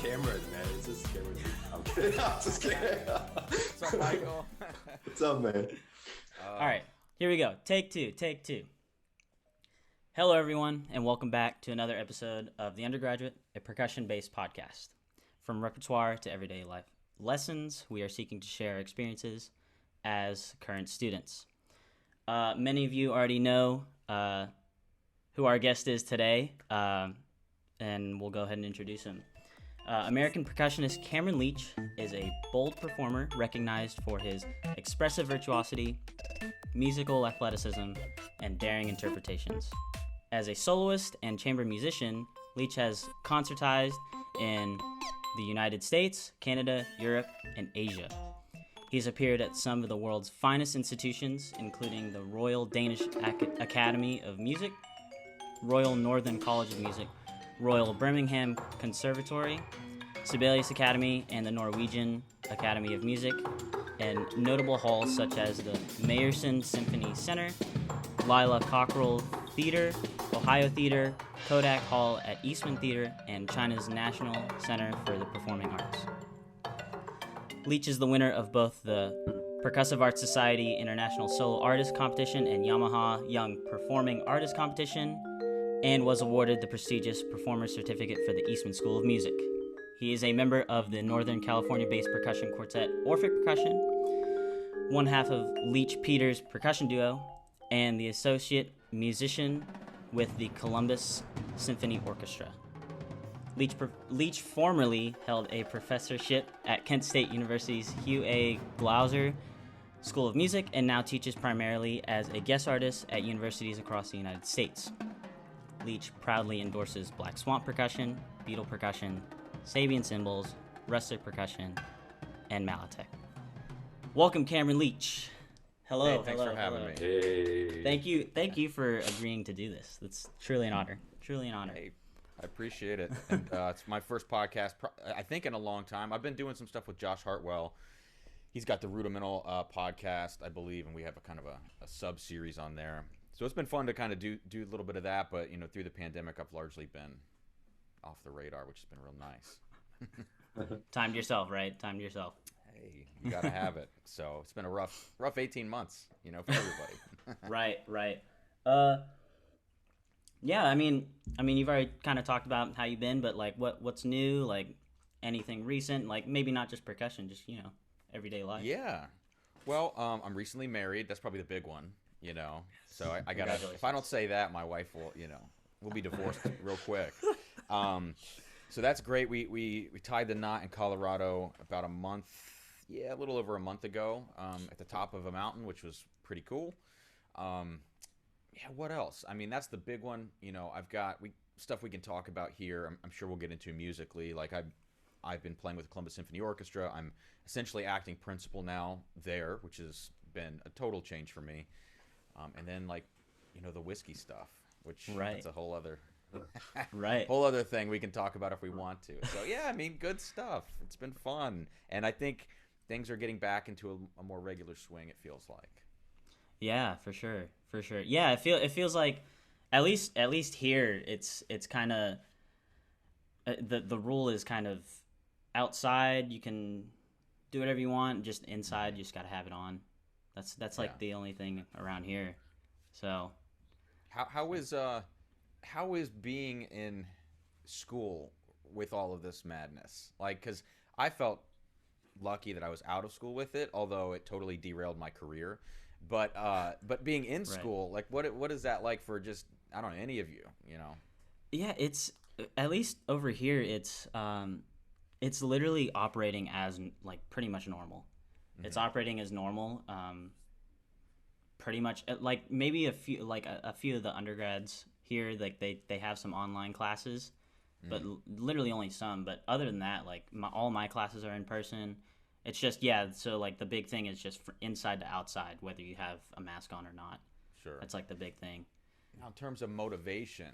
Cameron, man. It's just Cameron. I'm kidding. I'm just kidding. What's up, Michael? What's up, man? All right, here we go. Take two. Hello, everyone, and welcome back to another episode of The Undergraduate, a percussion-based podcast. From repertoire to everyday life lessons, we are seeking to share our experiences as current students. Many of you already know who our guest is today, and we'll go ahead and introduce him. American percussionist Cameron Leach is a bold performer recognized for his expressive virtuosity, musical athleticism, and daring interpretations. As a soloist and chamber musician, Leach has concertized in the United States, Canada, Europe, and Asia. He's appeared at some of the world's finest institutions, including the Royal Danish Academy of Music, Royal Northern College of Music, Royal Birmingham Conservatoire, Sibelius Academy, and the Norwegian Academy of Music, and notable halls such as the Meyerson Symphony Center, Lila Cockrell Theater, Ohio Theater, Kodak Hall at Eastman Theatre, and China's National Center for the Performing Arts. Leach is the winner of both the Percussive Arts Society International Solo Artist Competition and Yamaha Young Performing Artist Competition, and was awarded the prestigious Performer Certificate for the Eastman School of Music. He is a member of the Northern California-based percussion quartet Orphic Percussion, one half of Leach Peters Percussion Duo, and the associate musician with the Columbus Symphony Orchestra. Leach formerly held a professorship at Kent State University's Hugh Glauser School of Music and now teaches primarily as a guest artist at universities across the United States. Leach proudly endorses Black Swamp Percussion, Beetle Percussion, Sabian Cymbals, Rustic Percussion, and Malletech. Welcome, Cameron Leach. Hello. Hey, thanks for having me. Hey. Thank you for agreeing to do this. It's truly an honor. Hey, I appreciate it. And it's my first podcast, I think, in a long time. I've been doing some stuff with Josh Hartwell. He's got the Rudimental podcast, I believe, and we have a kind of a sub-series on there. So it's been fun to kind of do a little bit of that, but through the pandemic, I've largely been off the radar, which has been real nice. Timed yourself, right? Timed yourself. Hey, you gotta have it. So it's been a rough 18 months, for everybody. Right. Yeah, I mean, you've already kind of talked about how you've been, but like, what's new? Like, anything recent? Like, maybe not just percussion, just everyday life. Yeah. Well, I'm recently married. That's probably the big one. So I gotta. If I don't say that, my wife will. We'll be divorced real quick. So that's great. We tied the knot in Colorado about a little over a month ago, at the top of a mountain, which was pretty cool. What else? I mean, that's the big one. I've got stuff we can talk about here. I'm sure we'll get into musically. Like I've been playing with the Columbus Symphony Orchestra. I'm essentially acting principal now there, which has been a total change for me. And then the whiskey stuff, which that's a whole other whole other thing we can talk about if we want to. So yeah, I mean, good stuff. It's been fun, and I think things are getting back into a more regular swing. It feels like. Yeah, for sure. Yeah, it feels like at least here it's kind of the rule is kind of outside you can do whatever you want. Just inside you just gotta have it on. That's like the only thing around here. So how is being in school with all of this madness? Like, because I felt lucky that I was out of school with it, although it totally derailed my career. But being in school, like what is that like for just, I don't know, any of you, Yeah, it's at least over here it's literally operating as like pretty much normal. Mm-hmm. It's operating as normal. Pretty much like maybe a few of the undergrads here, like they have some online classes, but literally only some. But other than that, like all my classes are in person. It's just so like the big thing is just inside to outside, whether you have a mask on or not. Sure, that's like the big thing. Now, in terms of motivation,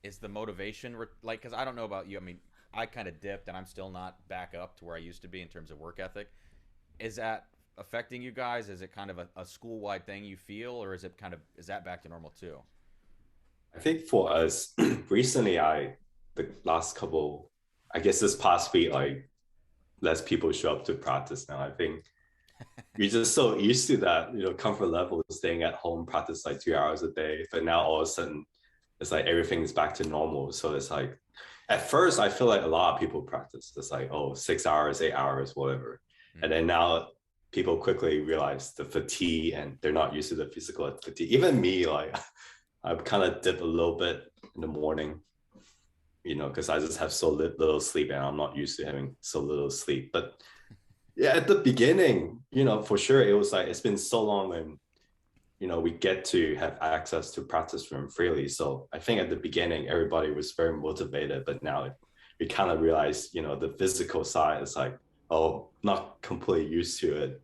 is the motivation because I don't know about you. I mean, I kind of dipped, and I'm still not back up to where I used to be in terms of work ethic. Is that affecting you guys? Is it kind of a school-wide thing you feel, or is that back to normal too? I think for us, recently, the last couple I guess this past week, like less people show up to practice now. I think you're just so used to that, comfort level of staying at home, practice like 2 hours a day. But now all of a sudden, it's like everything is back to normal. So it's like, at first, I feel like a lot of people practice. It's like, 6 hours, 8 hours, whatever. Mm-hmm. And then now people quickly realize the fatigue and they're not used to the physical fatigue. Even me, like I kind of dip a little bit in the morning, because I just have so little sleep and I'm not used to having so little sleep. But yeah, at the beginning, for sure, it was like, it's been so long when, we get to have access to practice room freely. So I think at the beginning, everybody was very motivated, but now we kind of realize, the physical side is like, not completely used to it.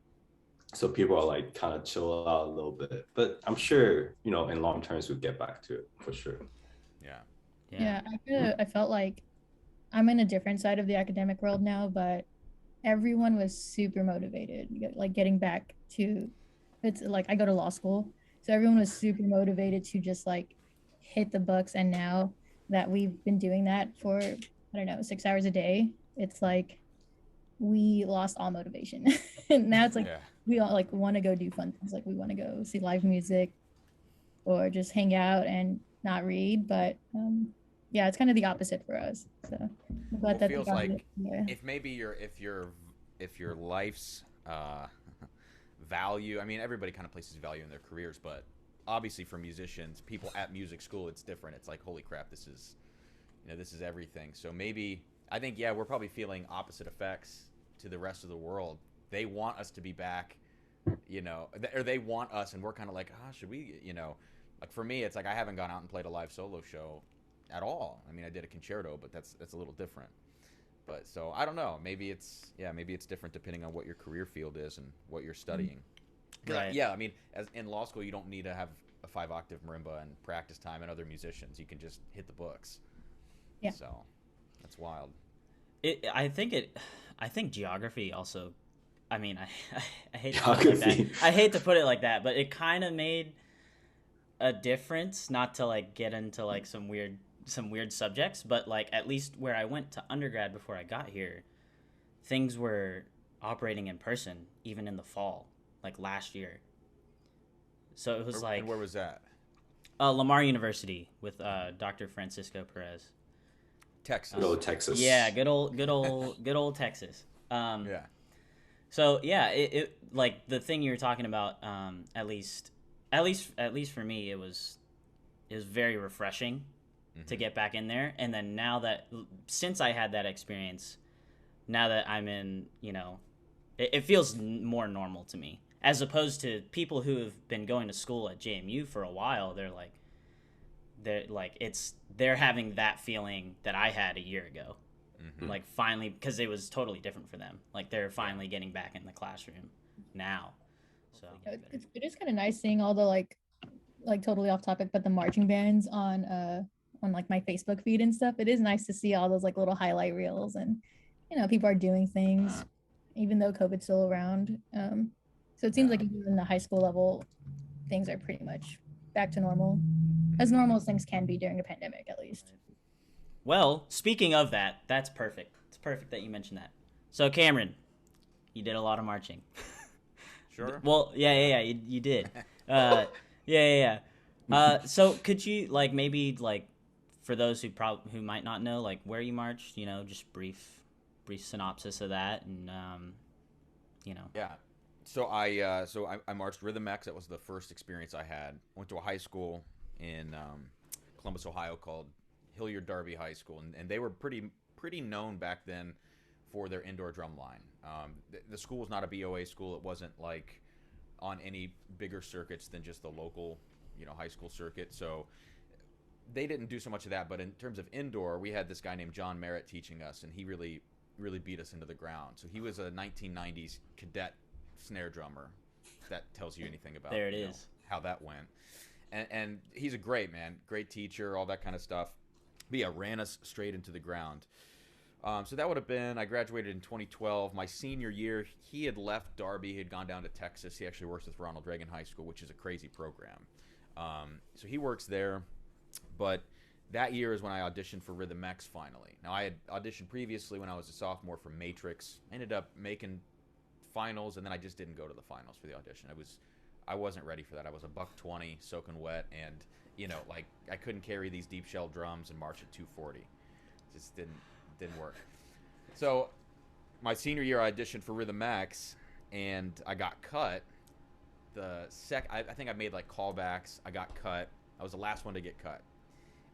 So people are like kind of chill out a little bit, but I'm sure, in long terms, we'll get back to it for sure. Yeah. I felt like I'm in a different side of the academic world now, but everyone was super motivated, like getting back to, it's like I go to law school, so everyone was super motivated to just like hit the books. And now that we've been doing that for, I don't know, 6 hours a day, it's like we lost all motivation. And now it's like we all like want to go do fun things, like we want to go see live music or just hang out and not read. But yeah, it's kind of the opposite for us. So I'm glad that feels like if maybe if your life's value, I mean, everybody kind of places value in their careers, but obviously for musicians, people at music school, it's different. It's like, holy crap, this is everything. So maybe, I think, we're probably feeling opposite effects to the rest of the world. They want us to be back, or they want us, and we're kind of like, should we, like for me, it's like I haven't gone out and played a live solo show at all. I mean, I did a concerto, but that's a little different. But so I don't know. Maybe it's different depending on what your career field is and what you're studying. Right. Yeah, I mean, as in law school, you don't need to have a 5-octave marimba and practice time and other musicians. You can just hit the books. Yeah. So that's wild. I think geography also. I mean, I hate to put it like that. I hate to put it like that, but it kind of made a difference. Not to like get into like some weird subjects, but like at least where I went to undergrad before I got here, things were operating in person even in the fall, like last year. So it was like, and where was that? Lamar University with Dr. Francisco Perez. Texas. Good old Texas. Yeah, good old Texas. Yeah. So yeah, it like the thing you were talking about, at least for me, it was very refreshing to get back in there. And then since I had that experience, now that I'm in, it feels more normal to me, as opposed to people who have been going to school at JMU for a while. They're having that feeling that I had a year ago. Mm-hmm. Like finally, because it was totally different for them. Like they're finally getting back in the classroom now. So it is kind of nice seeing all the like totally off topic, but the marching bands on like my Facebook feed and stuff. It is nice to see all those like little highlight reels, and people are doing things even though COVID's still around. So it seems like even in the high school level, things are pretty much back to normal as things can be during a pandemic, at least. Well, speaking of that, that's perfect. It's perfect that you mentioned that. So Cameron, you did a lot of marching. Sure. Well, yeah, you did. Yeah. So could you maybe for those who might not know, where you marched, just brief synopsis of that, and Yeah. So I marched Rhythm X. That was the first experience I had. Went to a high school in Columbus, Ohio called Hilliard Darby High School, and they were pretty known back then for their indoor drum line. The school was not a BOA school. It wasn't like on any bigger circuits than just the local, high school circuit. So they didn't do so much of that. But in terms of indoor, we had this guy named John Merritt teaching us, and he really beat us into the ground. So he was a 1990s cadet snare drummer. If that tells you anything about there it is. How that went. And he's a great teacher, all that kind of stuff. But yeah, ran us straight into the ground. So that would have been, I graduated in 2012. My senior year, he had left Darby. He had gone down to Texas. He actually works with Ronald Reagan High School, which is a crazy program. So he works there. But that year is when I auditioned for Rhythm X finally. Now, I had auditioned previously when I was a sophomore for Matrix. I ended up making finals, and then I just didn't go to the finals for the audition. I wasn't ready for that. I was a $120 soaking wet, and like I couldn't carry these deep shell drums and march at 240. Just didn't work. So my senior year, I auditioned for Rhythm X, and I got cut. I think I made like callbacks. I got cut. I was the last one to get cut.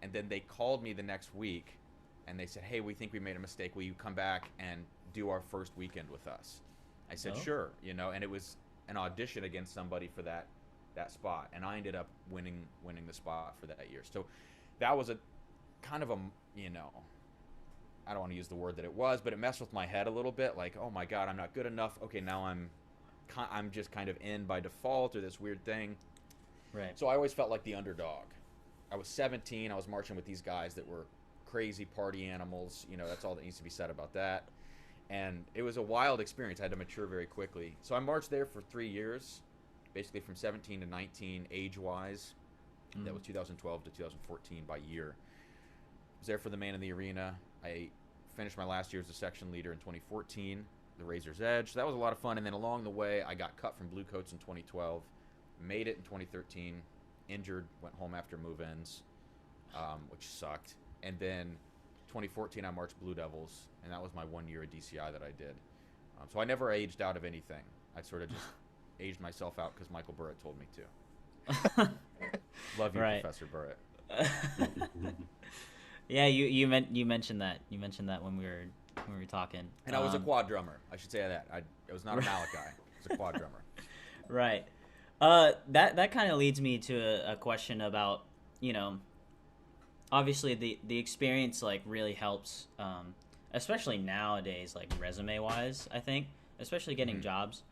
And then they called me the next week, and they said, "Hey, we think we made a mistake. Will you come back and do our first weekend with us?" I said, "Sure." And it was an audition against somebody for that spot, and I ended up winning the spot for that year. So that was a kind of a, I don't want to use the word that it was, but it messed with my head a little bit. Like, oh my God, I'm not good enough. Okay, now I'm just kind of in by default, or this weird thing. Right. So I always felt like the underdog. I was 17. I was marching with these guys that were crazy party animals. That's all that needs to be said about that. And it was a wild experience. I had to mature very quickly. So I marched there for 3 years, basically from 17 to 19 age-wise. That was 2012 to 2014 by year. I was there for the Man in the Arena. I finished my last year as a section leader in 2014, the Razor's Edge. So that was a lot of fun. And then along the way, I got cut from Blue Coats in 2012, made it in 2013, injured, went home after move-ins, which sucked. And then 2014, I marched Blue Devils, and that was my 1 year at DCI that I did. So I never aged out of anything. I sort of just aged myself out because Michael Burritt told me to. Love you, right. Professor Burritt. Yeah, you mentioned that. You mentioned that when we were talking. And I was a quad drummer. I should say that. I was not a mallet guy. I was a quad drummer. Right. That kind of leads me to a question about, obviously the experience like really helps, especially nowadays, like resume wise, I think, especially getting jobs.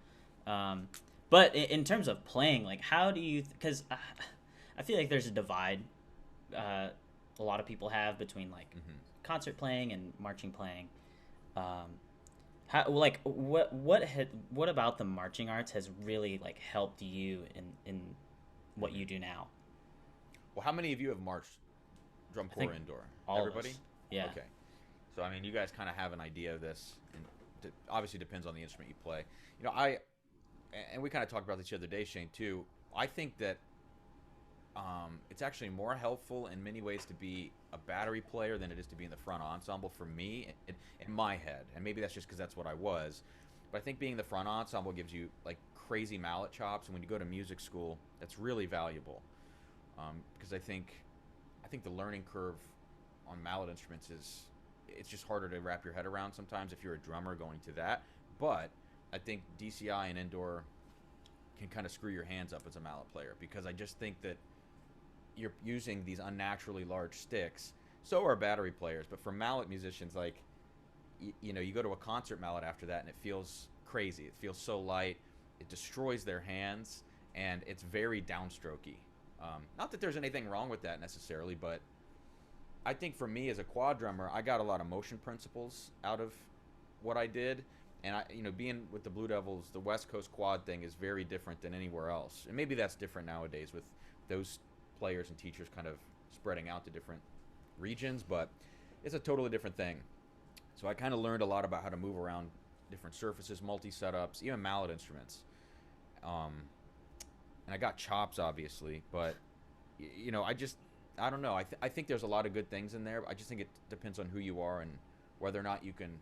But in terms of playing, like how do you, because I feel like there's a divide a lot of people have between like concert playing and marching playing. How, like what about the marching arts has really like helped you in what you do now? Well, how many of you have marched drum corps indoor? Everybody? Of us. Yeah. Okay. So I mean, you guys kind of have an idea of this, and it obviously depends on the instrument you play. And we kind of talked about this the other day, Shane, too. I think that it's actually more helpful in many ways to be a battery player than it is to be in the front ensemble for me, in my head. And maybe that's just because that's what I was. But I think being in the front ensemble gives you like crazy mallet chops, and when you go to music school, that's really valuable. Because I think the learning curve on mallet instruments it's just harder to wrap your head around sometimes if you're a drummer going to that. But I think DCI and indoor can kind of screw your hands up as a mallet player, because I just think that you're using these unnaturally large sticks. So are battery players, but for mallet musicians, like you go to a concert mallet after that and it feels crazy. It feels so light. It destroys their hands, and it's very downstrokey. Not that there's anything wrong with that necessarily, but I think for me as a quad drummer, I got a lot of motion principles out of what I did. And being with the Blue Devils, the West Coast quad thing is very different than anywhere else. And maybe that's different nowadays with those players and teachers kind of spreading out to different regions, but it's a totally different thing. So I kind of learned a lot about how to move around different surfaces, multi-setups, even mallet instruments. And I got chops, obviously, but, I don't know. I think there's a lot of good things in there. I just think it depends on who you are and whether or not you can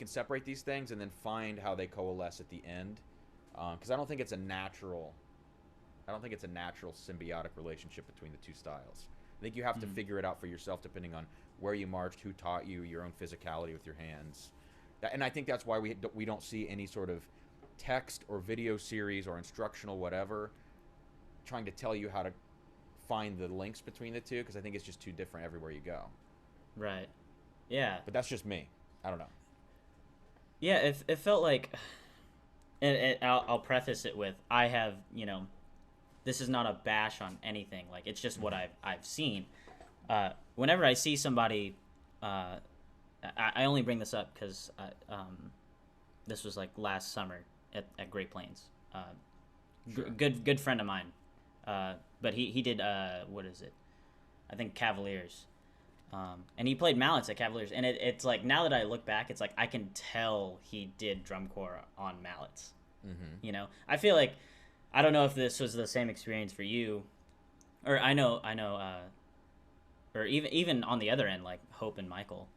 separate these things and then find how they coalesce at the end. Because I don't think it's a natural symbiotic relationship between the two styles. I think you have to figure it out for yourself depending on where you marched, who taught you, your own physicality with your hands. And I think that's why we don't see any sort of text or video series or instructional whatever trying to tell you how to find the links between the two, because I think it's just too different everywhere you go. Right. Yeah. But that's just me. I don't know. Yeah, it felt like, and I'll preface it with, I have, this is not a bash on anything. Like, it's just what I've seen. Whenever I see somebody, I only bring this up because this was like last summer at Great Plains. Sure. Good friend of mine. But he did, what is it? I think Cavaliers. And he played mallets at Cavaliers, and it's like, now that I look back, it's like I can tell he did drum corps on mallets. You know, I feel like, I don't know if this was the same experience for you, or I know, or even on the other end, like Hope and Michael,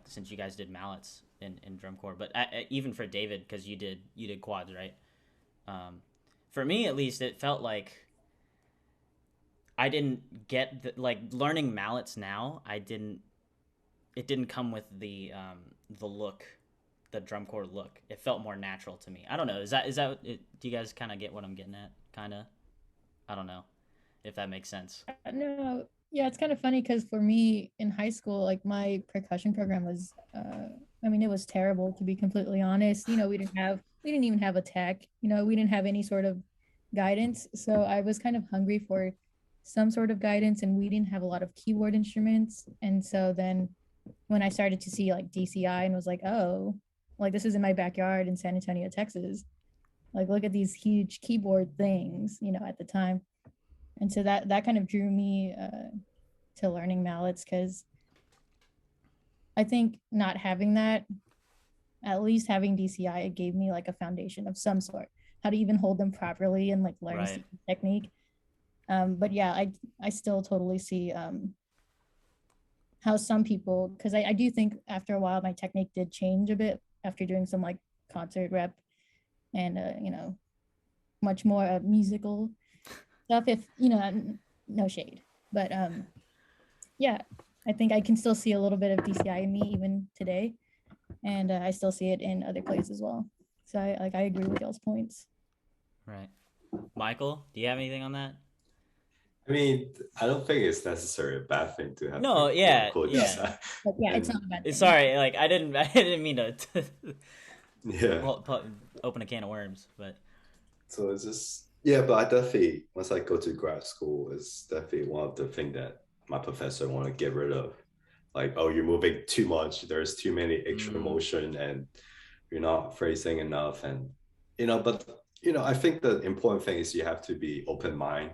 since you guys did mallets in drum corps, but even for David, because you did quads, right? For me, at least, it felt like I didn't get like learning mallets now. It didn't come with the look, the drum corps look. It felt more natural to me. I don't know. Is that it? Do you guys kind of get what I'm getting at? Kind of. I don't know if that makes sense. No, yeah, it's kind of funny because for me in high school, like my percussion program was, I mean, it was terrible, to be completely honest. You know, we didn't even have a tech. You know, we didn't have any sort of guidance. So I was kind of hungry for some sort of guidance, and we didn't have a lot of keyboard instruments. And so then when I started to see like DCI and was like, oh, like this is in my backyard in San Antonio, Texas. Like, look at these huge keyboard things, you know, at the time. And so that kind of drew me to learning mallets, because I think not having that, at least having DCI, it gave me like a foundation of some sort, how to even hold them properly and like learn technique. But yeah, I still totally see how some people, because I do think after a while my technique did change a bit after doing some like concert rep and you know, much more musical stuff, if you know, no shade, but yeah, I think I can still see a little bit of DCI in me even today, and I still see it in other plays as well. So I agree with y'all's points. Right. Michael, do you have anything on that? I mean, I don't think it's necessarily a bad thing to have. No, yeah. But yeah, it's not a bad thing. Sorry, like I didn't mean to yeah, open a can of worms, but so it's just, yeah, but I definitely, once I go to grad school, it's definitely one of the things that my professor want to get rid of. Like, oh, you're moving too much. There's too many extra motion, and you're not phrasing enough. And you know, but you know, I think the important thing is you have to be open mind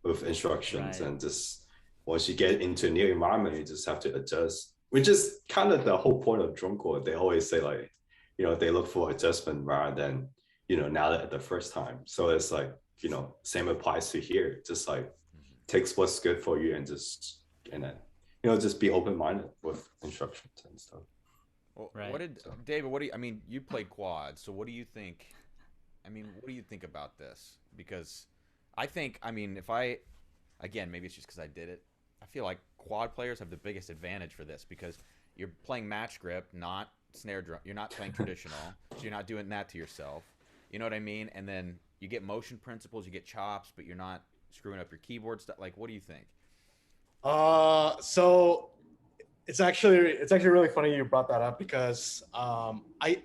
with instructions, and just once you get into a new environment, you just have to adjust. Which is kind of the whole point of drum corps. They always say like, you know, they look for adjustment rather than, you know, now that the first time. So it's like, you know, same applies to here. Just like takes what's good for you and then, you know, just be open-minded with instructions and stuff. Well, David, I mean, you played quad, so what do you think? I mean, what do you think about this? Because I think, I mean, again, maybe it's just because I did it. I feel like quad players have the biggest advantage for this because you're playing match grip, not snare drum. You're not playing traditional, so you're not doing that to yourself. You know what I mean? And then you get motion principles, you get chops, but you're not screwing up your keyboard stuff. Like, what do you think? So it's actually really funny you brought that up because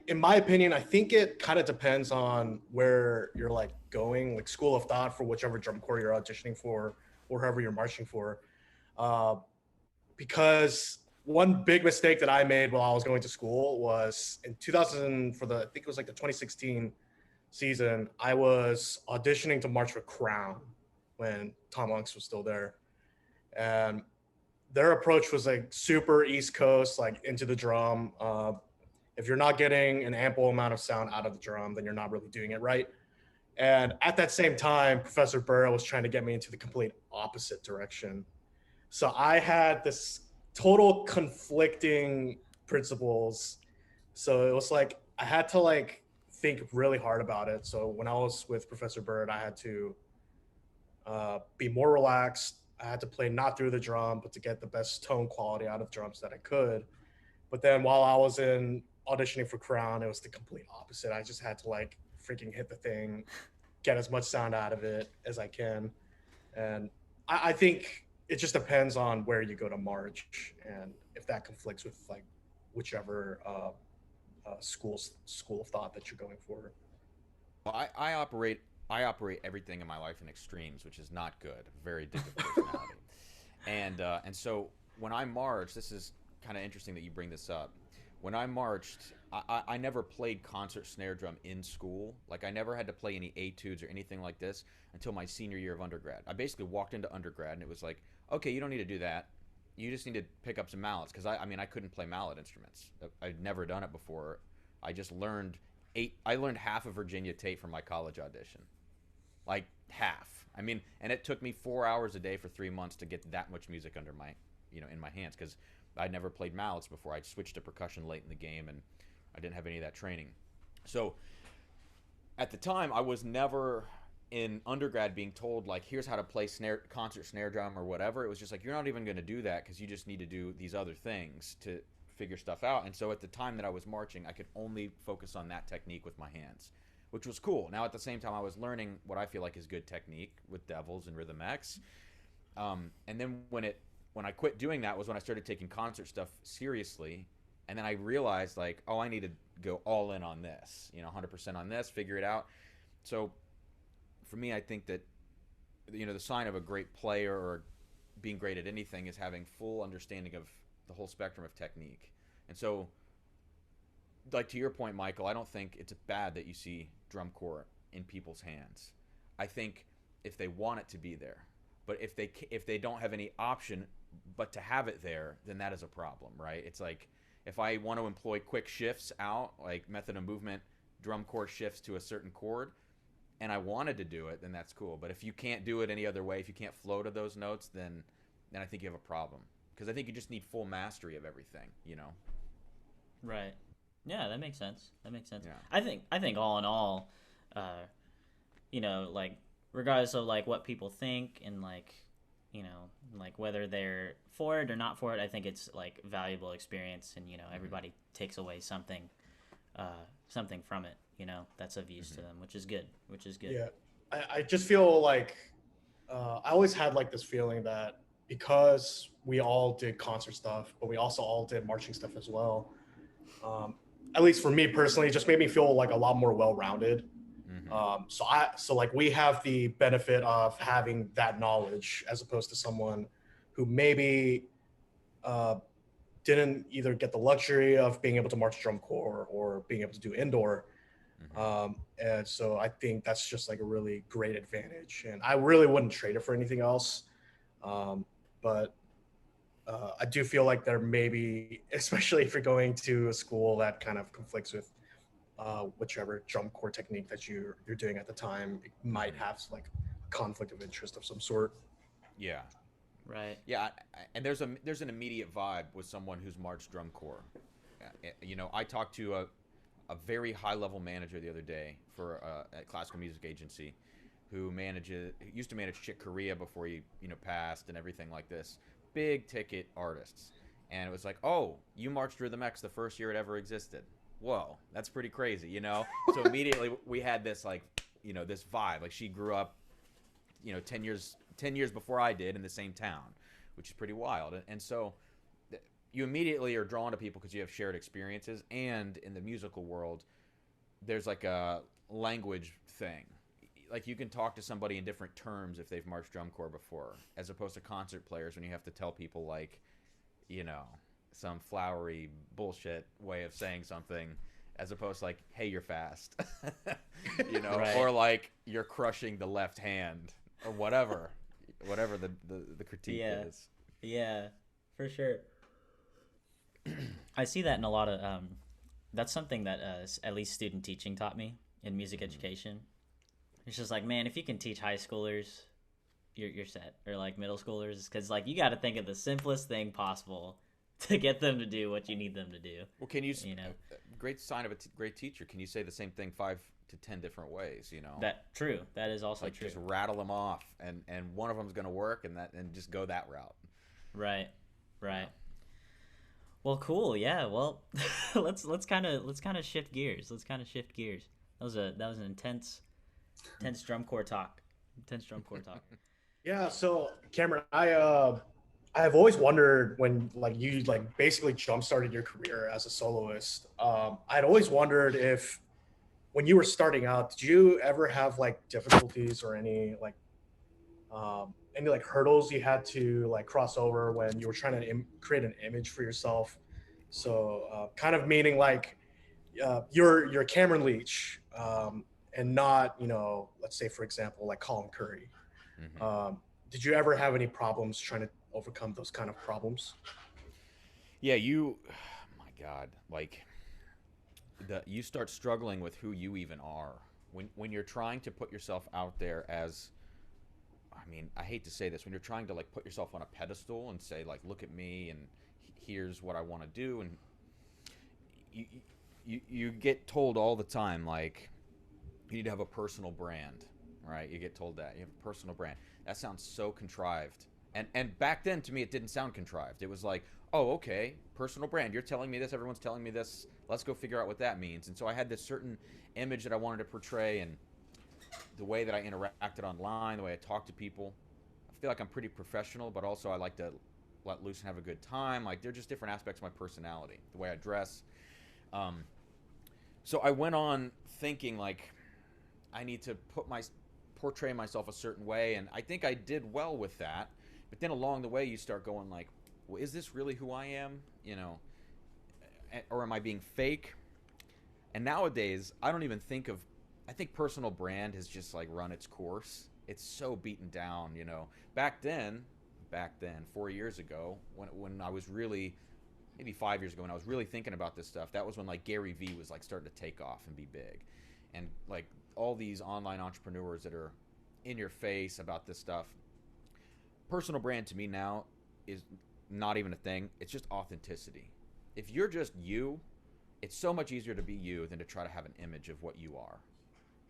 in my opinion, I think it kind of depends on where you're like going, like school of thought for whichever drum corps you're auditioning for or whoever you're marching for. Because one big mistake that I made while I was going to school was in 2000 I think it was like the 2016 season, I was auditioning to march for Crown when Tom Unks was still there. And their approach was like super East Coast, like into the drum. If you're not getting an ample amount of sound out of the drum, then you're not really doing it right. And at that same time, Professor Burrow was trying to get me into the complete opposite direction. So I had this total conflicting principles. So it was like, I had to like think really hard about it. So when I was with Professor Bird, I had to be more relaxed. I had to play not through the drum, but to get the best tone quality out of drums that I could. But then while I was in auditioning for Crown, it was the complete opposite. I just had to like freaking hit the thing, get as much sound out of it as I can. And I think it just depends on where you go to march and if that conflicts with like whichever school of thought that you're going for. Well, I operate everything in my life in extremes, which is not good. Very addictive personality. And so when I marched, this is kind of interesting that you bring this up. When I marched, I never played concert snare drum in school. Like I never had to play any etudes or anything like this until my senior year of undergrad. I basically walked into undergrad and it was like, okay, you don't need to do that. you just need to pick up some mallets, because I mean I couldn't play mallet instruments. I'd never done it before. I just learned half of Virginia Tate for my college audition, like half. I mean, and it took me 4 hours a day for 3 months to get that much music under my, in my hands, because I'd never played mallets before. I switched to percussion late in the game, and I didn't have any of that training. So at the time, I was never in undergrad being told, like, here's how to play concert snare drum or whatever. It was just like, you're not even going to do that, because you just need to do these other things to figure stuff out. And so at the time that I was marching, I could only focus on that technique with my hands, which was cool. Now at the same time, I was learning what I feel like is good technique with Devils and Rhythm X. And then when I quit doing that was when I started taking concert stuff seriously. And then I realized, like, oh, I need to go all in on this, 100% on this, figure it out. So for me, I think that, the sign of a great player or being great at anything is having full understanding of the whole spectrum of technique. And so, like, to your point, Michael, I don't think it's bad that you see drum corps in people's hands. I think if they want it to be there, but if they don't have any option but to have it there, then that is a problem, right? It's like, if I want to employ quick shifts out, like method of movement, drum corps shifts to a certain chord, and I wanted to do it, then that's cool. But if you can't do it any other way, if you can't flow to those notes, then I think you have a problem. Because I think you just need full mastery of everything, Right. Yeah, that makes sense. Yeah. I think all in all, like, regardless of like what people think and like, like whether they're for it or not for it, I think it's like valuable experience, and everybody takes away something from it, that's of use to them, which is good. Yeah, I just feel like I always had like this feeling that because we all did concert stuff, but we also all did marching stuff as well. At least for me personally, it just made me feel like a lot more well-rounded. So like we have the benefit of having that knowledge as opposed to someone who maybe didn't either get the luxury of being able to march drum corps or being able to do indoor. And so I think that's just like a really great advantage, and I really wouldn't trade it for anything else. But I do feel like there may be, especially if you're going to a school that kind of conflicts with whichever drum corps technique that you're doing at the time, it might have like a conflict of interest of some sort. Yeah. Right. Yeah, and there's an immediate vibe with someone who's marched drum corps. I talked to a very high-level manager the other day for a classical music agency who used to manage Chick Corea before he passed and everything like this. Big ticket artists. And it was like, oh, you marched Rhythm X the first year it ever existed. Whoa, that's pretty crazy, So immediately we had this like, this vibe. Like she grew up, 10 years before I did in the same town, which is pretty wild. And so you immediately are drawn to people because you have shared experiences. And in the musical world, there's like a language thing. Like you can talk to somebody in different terms if they've marched drum corps before, as opposed to concert players when you have to tell people like, some flowery bullshit way of saying something, as opposed to like, hey, you're fast, Right. Or like you're crushing the left hand or whatever the critique is. Yeah, for sure. I see that in a lot of, that's something that at least student teaching taught me in music education. It's just like, man, if you can teach high schoolers, you're set, or like middle schoolers, because like you got to think of the simplest thing possible to get them to do what you need them to do. Well, can you great sign of a great teacher? Can you say the same thing 5 to 10 different ways? That is also like true. Just rattle them off, and one of them is going to work, and just go that route. Right. Well, cool. Yeah. Well, let's kind of shift gears. That was an intense drum corps talk. Yeah. So Cameron, I've always wondered when like you like basically jump started your career as a soloist. I'd always wondered if when you were starting out, did you ever have like difficulties or any like hurdles you had to like cross over when you were trying to create an image for yourself? So kind of meaning like you're Cameron Leach, and not, let's say for example like Colin Curry. did you ever have any problems trying to overcome those kind of problems? Yeah, my God, like you start struggling with who you even are when you're trying to put yourself out there as, I mean, I hate to say this, when you're trying to like put yourself on a pedestal and say like, look at me and here's what I want to do, and you get told all the time like you need to have a personal brand, right? You get told that you have a personal brand. That sounds so contrived. And back then to me it didn't sound contrived. It was like, oh, okay, personal brand. You're telling me this, everyone's telling me this. Let's go figure out what that means. And so I had this certain image that I wanted to portray, and the way that I interacted online, the way I talked to people. I feel like I'm pretty professional, but also I like to let loose and have a good time. Like they're just different aspects of my personality, the way I dress. So I went on thinking like I need to portray myself a certain way, and I think I did well with that. But then along the way, you start going like, well, is this really who I am? You know, or am I being fake? And nowadays, I don't even think of. I think personal brand has just like run its course. It's so beaten down. You know, back then, 4 years ago, when I was really, maybe 5 years ago, when I was really thinking about this stuff, that was when like Gary Vee was like starting to take off and be big, and like all these online entrepreneurs that are in your face about this stuff. Personal brand to me now is not even a thing. It's just authenticity. If you're just you, it's so much easier to be you than to try to have an image of what you are.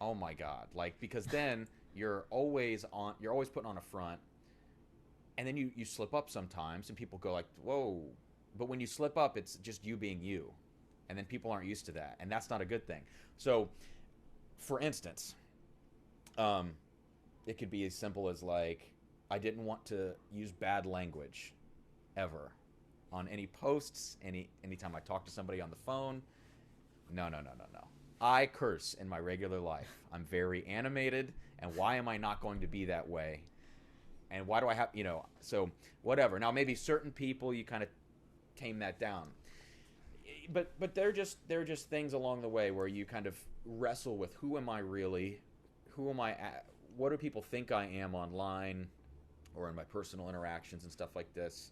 Oh my God. Like, because then you're always putting on a front, and then you slip up sometimes and people go like, whoa. But when you slip up, it's just you being you. And then people aren't used to that. And that's not a good thing. So for instance, it could be as simple as like, I didn't want to use bad language ever on any posts, anytime I talk to somebody on the phone. No. I curse in my regular life. I'm very animated, and why am I not going to be that way? And why do I have, so whatever. Now maybe certain people you kind of tame that down. But they're just things along the way where you kind of wrestle with who am I really? Who am I at? What do people think I am online or in my personal interactions and stuff like this?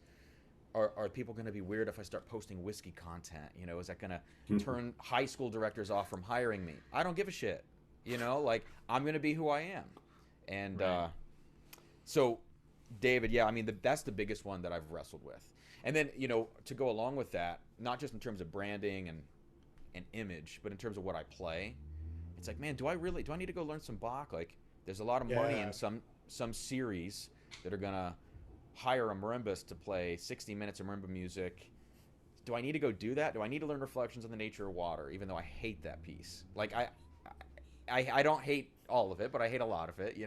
Are people going to be weird if I start posting whiskey content? Is that going to turn high school directors off from hiring me? I don't give a shit. Like I'm going to be who I am. And right. So David, yeah, I mean, that's the biggest one that I've wrestled with. And then, to go along with that, not just in terms of branding and image, but in terms of what I play, it's like, man, do I need to go learn some Bach? Like there's a lot of money in some series that are going to hire a marimbist to play 60 minutes of marimba music. Do I need to go do that? Do I need to learn Reflections on the Nature of Water, even though I hate that piece? Like I don't hate all of it, but I hate a lot of it,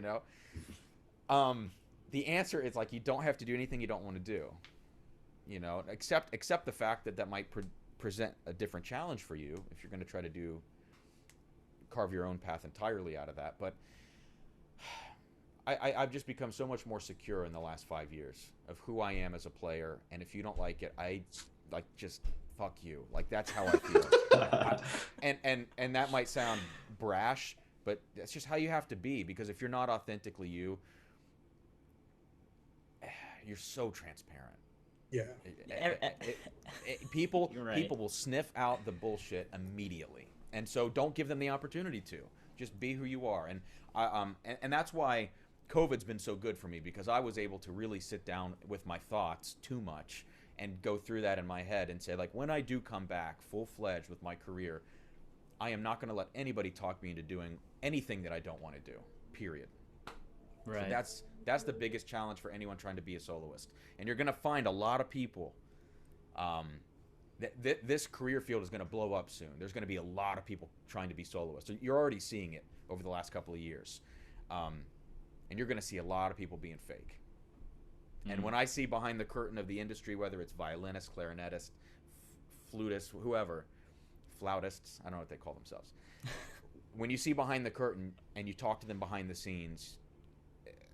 The answer is like, you don't have to do anything you don't want to do, except the fact that might present a different challenge for you if you're going to try to carve your own path entirely out of that. But I've just become so much more secure in the last 5 years of who I am as a player, and if you don't like it, I like just fuck you. Like that's how I feel. And that might sound brash, but that's just how you have to be, because if you're not authentically you, you're so transparent. Yeah. People right. People will sniff out the bullshit immediately, and so don't give them the opportunity to. Just be who you are, and and that's why COVID's been so good for me, because I was able to really sit down with my thoughts too much and go through that in my head and say, like, when I do come back full-fledged with my career, I am not going to let anybody talk me into doing anything that I don't want to do, period. Right. So that's the biggest challenge for anyone trying to be a soloist. And you're going to find a lot of people, this career field is going to blow up soon. There's going to be a lot of people trying to be soloists. You're already seeing it over the last couple of years. And you're going to see a lot of people being fake. Mm-hmm. And when I see behind the curtain of the industry, whether it's violinists, clarinetists, flutists, whoever, flautists, I don't know what they call themselves. When you see behind the curtain and you talk to them behind the scenes,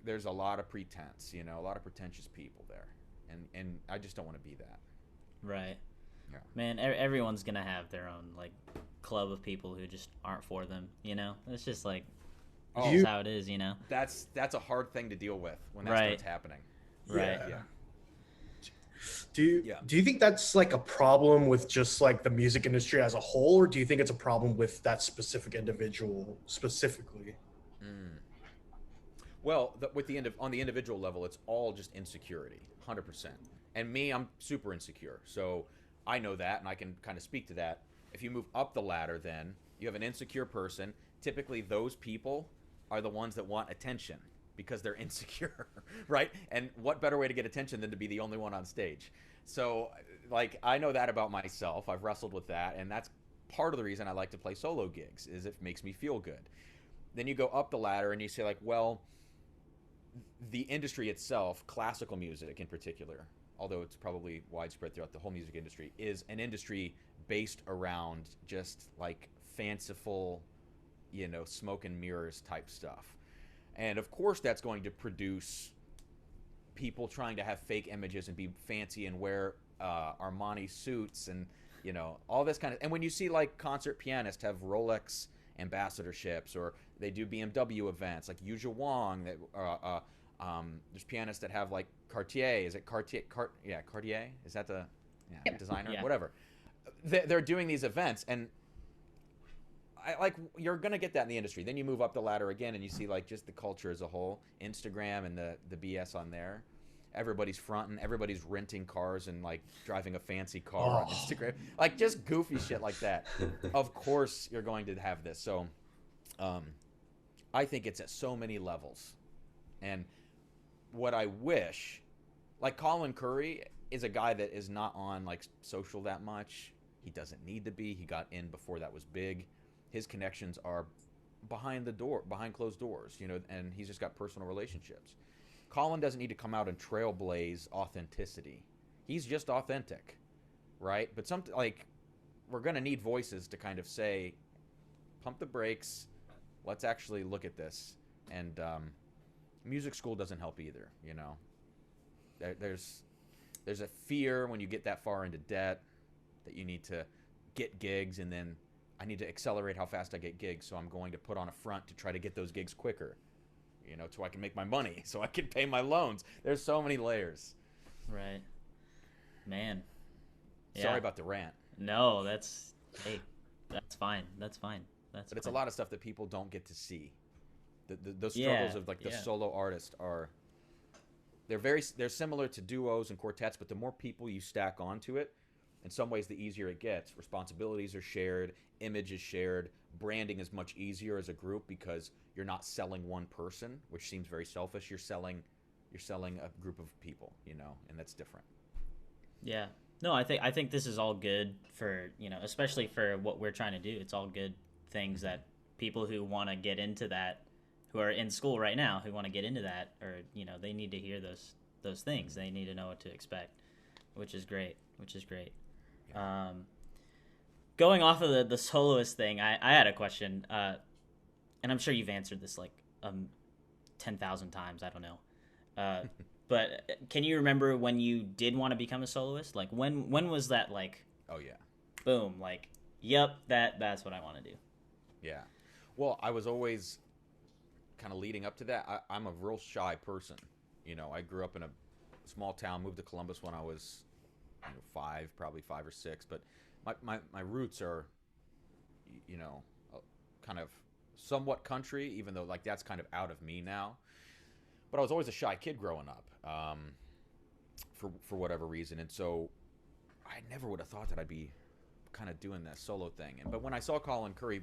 there's a lot of pretense, a lot of pretentious people there. And I just don't want to be that. Right. Yeah. Man, everyone's going to have their own, like, club of people who just aren't for them, It's just like, This is how it is, you know. That's a hard thing to deal with when that Right. starts happening. Right. Yeah. Do you think that's like a problem with just like the music industry as a whole, or do you think it's a problem with that specific individual specifically? Well, on the individual level, it's all just insecurity, 100%. And me, I'm super insecure, so I know that, and I can kind of speak to that. If you move up the ladder, then you have an insecure person. Typically, those people are the ones that want attention because they're insecure, right? And what better way to get attention than to be the only one on stage? So, like, I know that about myself. I've wrestled with that, and that's part of the reason I like to play solo gigs, is it makes me feel good. Then you go up the ladder and you say, like, well, the industry itself, classical music in particular, although it's probably widespread throughout the whole music industry, is an industry based around just like fanciful, you know, smoke and mirrors type stuff. And of course that's going to produce people trying to have fake images and be fancy and wear Armani suits and, you know, all this kind of, and when you see like concert pianists have Rolex ambassadorships, or they do BMW events like Yuja Wang, that there's pianists that have like Cartier, is it Cartier? Cartier, is that the designer? Yeah. Whatever. They're doing these events, and you're gonna get that in the industry. Then you move up the ladder again, and you see like just the culture as a whole, Instagram and the BS on there. Everybody's fronting, everybody's renting cars and like driving a fancy car on Instagram, like just goofy shit like that. Of course, you're going to have this. So, I think it's at so many levels, and what I wish, like Colin Curry is a guy that is not on like social that much. He doesn't need to be. He got in before that was big. His connections are behind closed doors, you know, and he's just got personal relationships. Colin doesn't need to come out and trailblaze authenticity. He's just authentic, right? But we're going to need voices to kind of say, pump the brakes, let's actually look at this. And music school doesn't help either, you know. There's a fear when you get that far into debt that you need to get gigs, and then I need to accelerate how fast I get gigs, so I'm going to put on a front to try to get those gigs quicker, you know, so I can make my money, so I can pay my loans. There's so many layers. Right. Man. Sorry about the rant. No, that's fine. But it's a lot of stuff that people don't get to see. The struggles of like the solo artist are, they're similar to duos and quartets, but the more people you stack onto it, in some ways the easier it gets. Responsibilities are shared, image is shared, branding is much easier as a group because you're not selling one person, which seems very selfish. You're selling a group of people, you know, and that's different. Yeah. No, I think this is all good for, you know, especially for what we're trying to do. It's all good things that people who want to get into that, who are in school right now, who want to get into that, or, you know, they need to hear those things. They need to know what to expect, which is great. Yeah. Going off of the soloist thing, I had a question, and I'm sure you've answered this like 10,000 times. I don't know. But can you remember when you did want to become a soloist? Like when was that, like, oh yeah, boom, like, yep, that's what I want to do? Yeah. Well, I was always kind of leading up to that. I'm a real shy person. You know, I grew up in a small town, moved to Columbus when I was, you know, probably 5 or 6, but my roots are, you know, kind of somewhat country, even though like that's kind of out of me now. But I was always a shy kid growing up, for whatever reason, and so I never would have thought that I'd be kind of doing that solo thing. But when I saw Colin Curry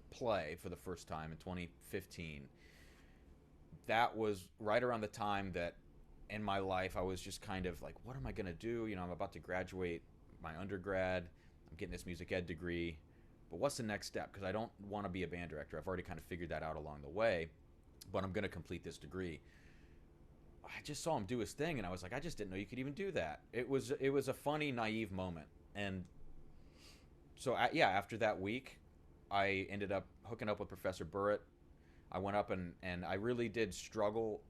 play for the first time in 2015, that was right around the time that in my life I was just kind of like, what am I gonna do? You know, I'm about to graduate my undergrad, I'm getting this music ed degree, but what's the next step? Because I don't want to be a band director. I've already kind of figured that out along the way, but I'm going to complete this degree. I just saw him do his thing, and I was like, I just didn't know you could even do that. It was a funny, naive moment. And so, after that week, I ended up hooking up with Professor Burrett. I went up and I really did struggle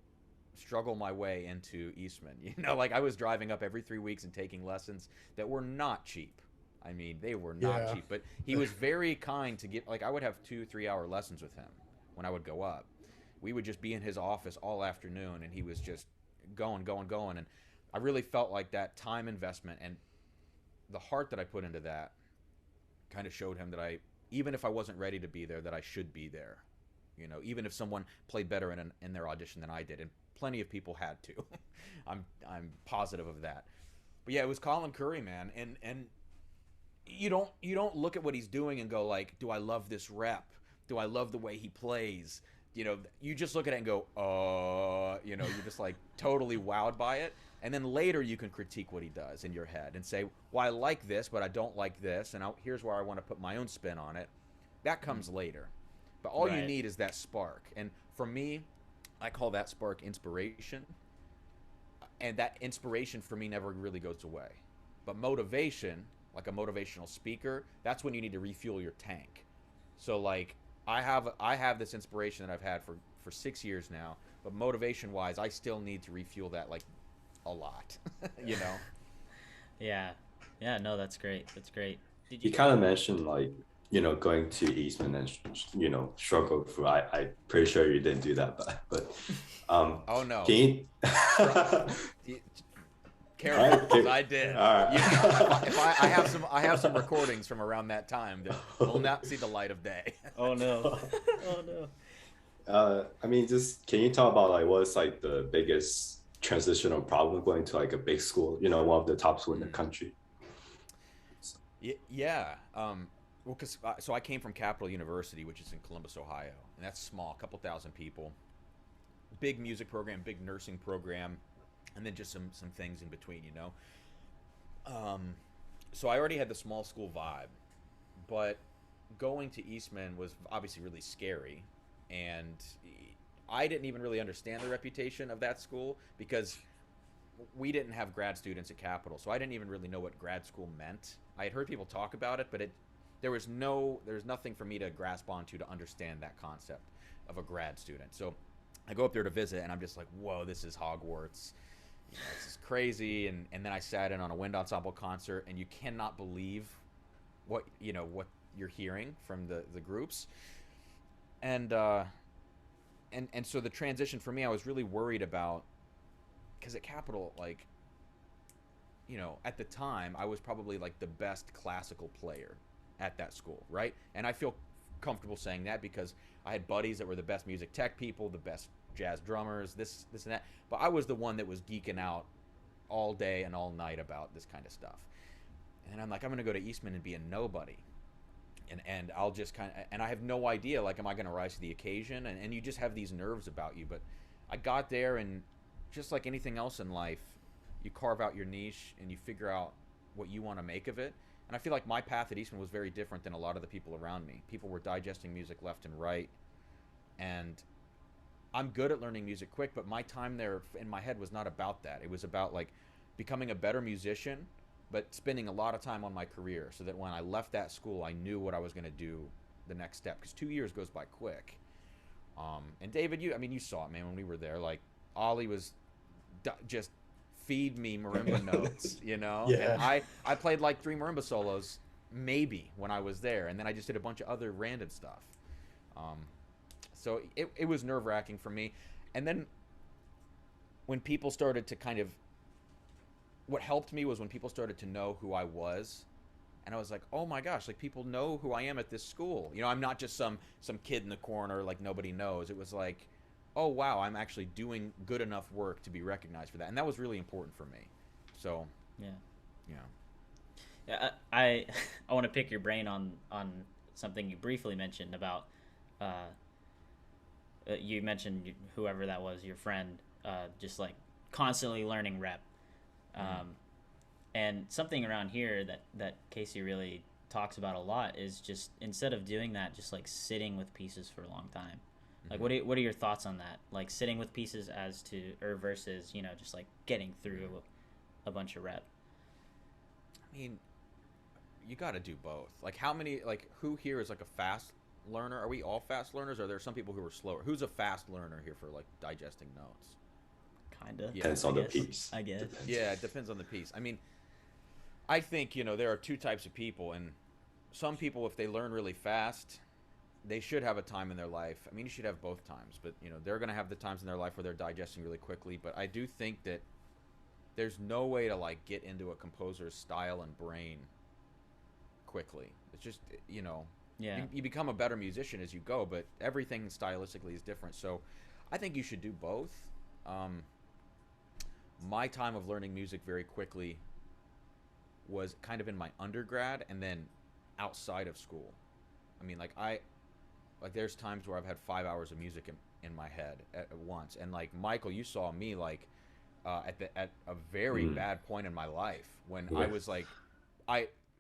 my way into Eastman. You know, like I was driving up every 3 weeks and taking lessons that were not cheap. I mean, they were not cheap, but he was very kind to give, like I would have 2-3 hour lessons with him when I would go up. We would just be in his office all afternoon, and he was just going. And I really felt like that time investment and the heart that I put into that kind of showed him that even if I wasn't ready to be there, that I should be there. You know, even if someone played better in their audition than I did, and plenty of people had to. I'm positive of that. But yeah, it was Colin Curry, man, and you don't look at what he's doing and go like, do I love this rep? Do I love the way he plays? You know, you just look at it and go, you know, you're just like totally wowed by it. And then later you can critique what he does in your head and say, well, I like this, but I don't like this, and here's where I want to put my own spin on it. That comes later. But all you need is that spark. And for me, I call that spark inspiration. And that inspiration for me never really goes away. But motivation, like a motivational speaker, that's when you need to refuel your tank. So like I have this inspiration that I've had for 6 years now, but motivation wise, I still need to refuel that like a lot. You know? Yeah. Yeah, no, that's great. That's great. You kind of mentioned like, you know, going to Eastman and, you know, struggle through. I'm pretty sure you didn't do that, but oh no. Can you... Careful, because I did. All right. If I have some recordings from around that time that will not see the light of day. Oh no. Oh no. I mean, just can you talk about like what's like the biggest transitional problem going to like a big school, you know, one of the top schools in the country? Yeah. Well, so I came from Capital University, which is in Columbus, Ohio, and that's small, a couple thousand people. Big music program, big nursing program, and then just some things in between, you know. So I already had the small school vibe, but going to Eastman was obviously really scary, and I didn't even really understand the reputation of that school because we didn't have grad students at Capital, so I didn't even really know what grad school meant. I had heard people talk about it, but there was nothing for me to grasp onto to understand that concept of a grad student. So I go up there to visit, and I'm just like, whoa, this is Hogwarts. You know, this is crazy. And then I sat in on a wind ensemble concert, and you cannot believe what you're hearing from the groups. And so the transition for me, I was really worried about, because at Capital, like, you know, at the time, I was probably like the best classical player at that school, right? And I feel comfortable saying that because I had buddies that were the best music tech people, the best jazz drummers, this and that. But I was the one that was geeking out all day and all night about this kind of stuff. And I'm like, I'm gonna go to Eastman and be a nobody. And I'll just and I have no idea, like, am I gonna rise to the occasion? And you just have these nerves about you. But I got there, and just like anything else in life, you carve out your niche and you figure out what you want to make of it. And I feel like my path at Eastman was very different than a lot of the people around me. People were digesting music left and right. And I'm good at learning music quick, but my time there in my head was not about that. It was about like becoming a better musician, but spending a lot of time on my career so that when I left that school, I knew what I was going to do the next step. Because 2 years goes by quick. And David, you saw it, man, when we were there. Like, Ollie was just feed me marimba notes, you know? Yeah. And I played like 3 marimba solos, maybe, when I was there. And then I just did a bunch of other random stuff. So it was nerve-wracking for me. And then when people started to kind of... What helped me was when people started to know who I was. And I was like, oh my gosh, like, people know who I am at this school. You know, I'm not just some kid in the corner like nobody knows. It was like, oh wow, I'm actually doing good enough work to be recognized for that. And that was really important for me. So yeah, I want to pick your brain on something you briefly mentioned about you mentioned whoever that was, your friend, just like constantly learning rep. And something around here that Casey really talks about a lot is just, instead of doing that, just like sitting with pieces for a long time. Like, what are your thoughts on that? Like, sitting with pieces versus, you know, just like getting through a bunch of rep. I mean, you got to do both. Like, who here is like a fast learner? Are we all fast learners? Or are there some people who are slower? Who's a fast learner here for like digesting notes? Kinda. Yeah, depends on the piece. I guess. Yeah, it depends on the piece. I mean, I think, you know, there are 2 types of people, and some people, if they learn really fast, they should have a time in their life. I mean, you should have both times, but you know, they're going to have the times in their life where they're digesting really quickly. But I do think that there's no way to like get into a composer's style and brain quickly. It's just, you know, you become a better musician as you go, but everything stylistically is different. So I think you should do both. My time of learning music very quickly was kind of in my undergrad and then outside of school. I mean, like there's times where I've had 5 hours of music in my head at once. And like Michael, you saw me like at a very bad point in my life when I was like,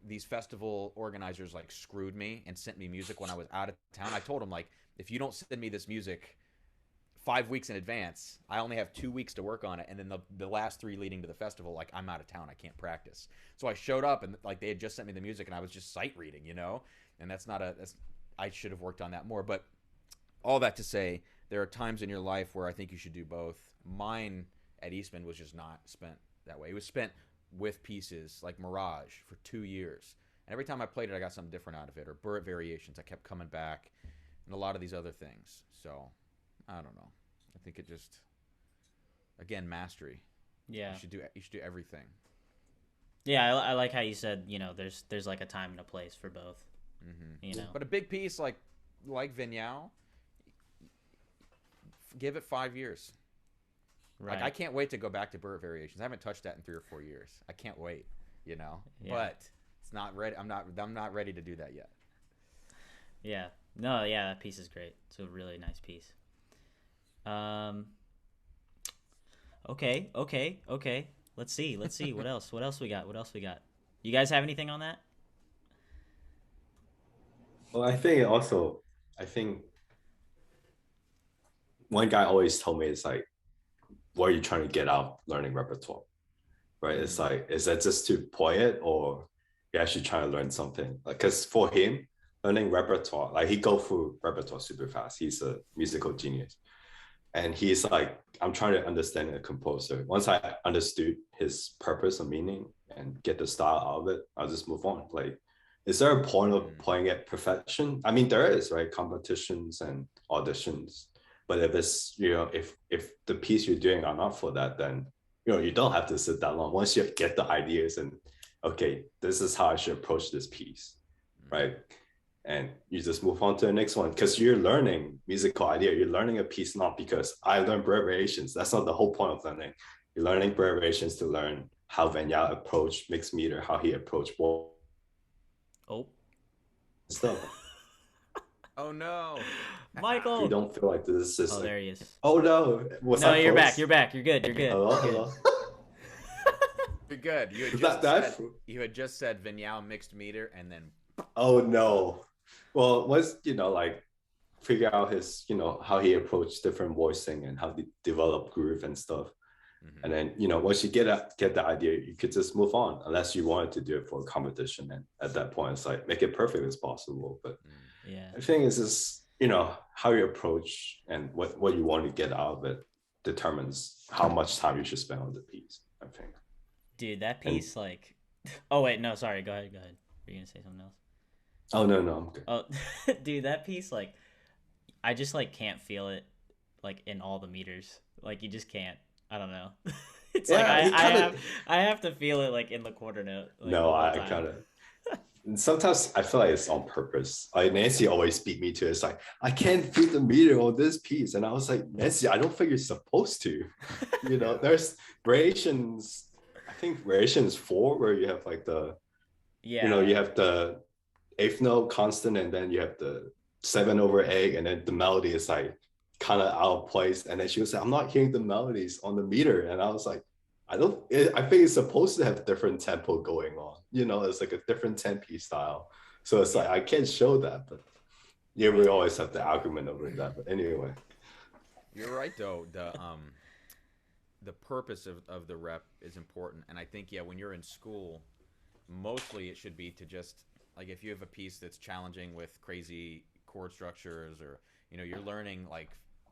these festival organizers like screwed me and sent me music when I was out of town. I told them like, if you don't send me this music 5 weeks in advance, I only have 2 weeks to work on it, and then the last 3 leading to the festival, like I'm out of town, I can't practice. So I showed up and like they had just sent me the music and I was just sight reading, you know, and that's I should have worked on that more. But all that to say, there are times in your life where I think you should do both. Mine at Eastman was just not spent that way. It was spent with pieces like Mirage for 2 years, and every time I played it, I got something different out of it. Or Burritt Variations, I kept coming back, and a lot of these other things. So I don't know. I think it just, again, mastery. Yeah. You should do everything. Yeah, I like how you said, you know, there's like a time and a place for both. Mm-hmm. You know. But a big piece like Vignale, give it 5 years. Right. Like I can't wait to go back to Burritt Variations. I haven't touched that in 3 or 4 years. I can't wait, you know. Yeah. But it's not ready. I'm not ready to do that yet. Yeah. No, yeah, that piece is great. It's a really nice piece. Okay. Let's see. What else we got? You guys have anything on that? Well, I think one guy always told me, it's like, what are you trying to get out learning repertoire? Right? It's like, is that just to play it, or you're actually trying to learn something? Like, because for him, learning repertoire, like he go through repertoire super fast. He's a musical genius. And he's like, I'm trying to understand a composer. Once I understood his purpose and meaning and get the style out of it, I'll just move on. Like, is there a point of playing at perfection? I mean, there is, right? Competitions and auditions. But if it's, you know, if the piece you're doing are not for that, then, you know, you don't have to sit that long. Once you get the ideas and, okay, this is how I should approach this piece, right? And you just move on to the next one, because you're learning musical idea. You're learning a piece not because I learned Burritt Variations. That's not the whole point of learning. You're learning Burritt Variations to learn how Vignale approached mixed meter, how he approached stuff. Oh no, Michael! You don't feel like this is. Oh, like, there he is. Oh no! No, you're back. You're back. You're good. You're good. Hello. You're good. You had just said Vignale mixed meter, and then. Oh no! Well, once like figure out his, how he approached different voicing and how he developed groove and stuff, and then once you get the idea, you could just move on, unless you wanted to do it for a competition. And at that point, it's like make it perfect as possible. But the thing is just how you approach and what you want to get out of it determines how much time you should spend on the piece, I think. Dude, that piece oh wait, no, sorry, go ahead. Were you gonna say something else? Oh no, I'm good. Oh, dude, that piece, I just can't feel it in all the meters. You just can't. I don't know. It's I have to feel it in the quarter note. No, I kind of. Sometimes I feel like it's on purpose. Nancy always beat me to it. It's like, I can't feel the meter on this piece, and I was like, Nancy, I don't think you're supposed to. There's variations. I think variations 4 where you have you have the 8th note constant, and then you have the 7/8, and then the melody is kind of out of place. And then she was like, I'm not hearing the melodies on the meter, and I was like, I think it's supposed to have different tempo going on. It's like a different tempi style. So it's I can't show that, but we always have the argument over that. But anyway, you're right though. The purpose of the rep is important, and I think when you're in school, mostly it should be to just if you have a piece that's challenging with crazy chord structures, or you're learning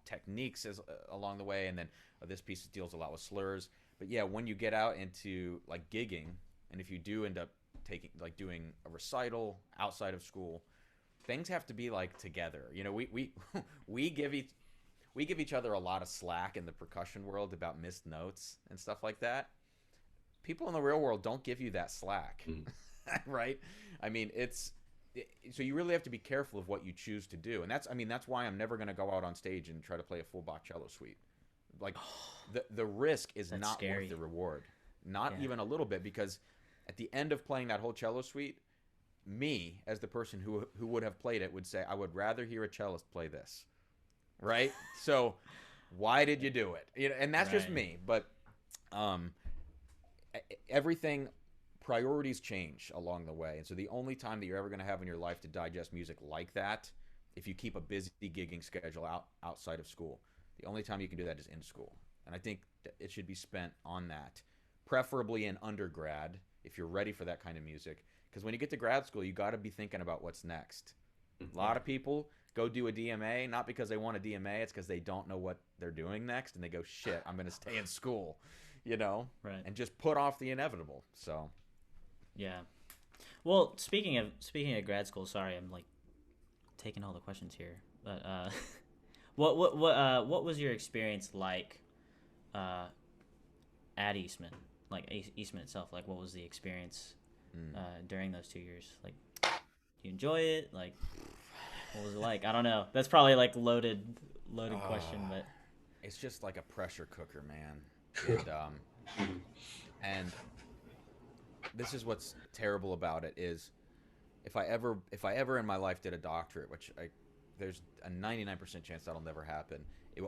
techniques along the way, and then this piece deals a lot with slurs. But when you get out into gigging, and if you do end up doing a recital outside of school, things have to be like together. You know, we give each other a lot of slack in the percussion world about missed notes and stuff like that. People in the real world don't give you that slack, right? I mean, so you really have to be careful of what you choose to do, and that's why I'm never going to go out on stage and try to play a full Bach cello suite. Like, the risk is not scary. worth the reward, not even a little bit, because at the end of playing that whole cello suite, me as the person who would have played it would say, I would rather hear a cellist play this, right? So why did you do it? You know, and that's just me, but priorities change along the way, and so the only time that you're ever going to have in your life to digest music like that, if you keep a busy gigging schedule outside of school, the only time you can do that is in school. And I think it should be spent on that, preferably in undergrad if you're ready for that kind of music, because when you get to grad school, you got to be thinking about what's next. A lot of people go do a DMA not because they want a DMA, it's because they don't know what they're doing next, and they go, shit, I'm going to stay in school, you know, and just put off the inevitable. So yeah. Well, speaking of grad school, sorry, I'm like taking all the questions here, but what was your experience like at Eastman, like Eastman itself? Like, what was the experience during those 2 years? Like, do you enjoy it? Like, what was it like? I don't know. That's probably like loaded question, but it's just like a pressure cooker, man. And this is what's terrible about it is if I ever in my life did a doctorate, which there's a 99% chance that'll never happen,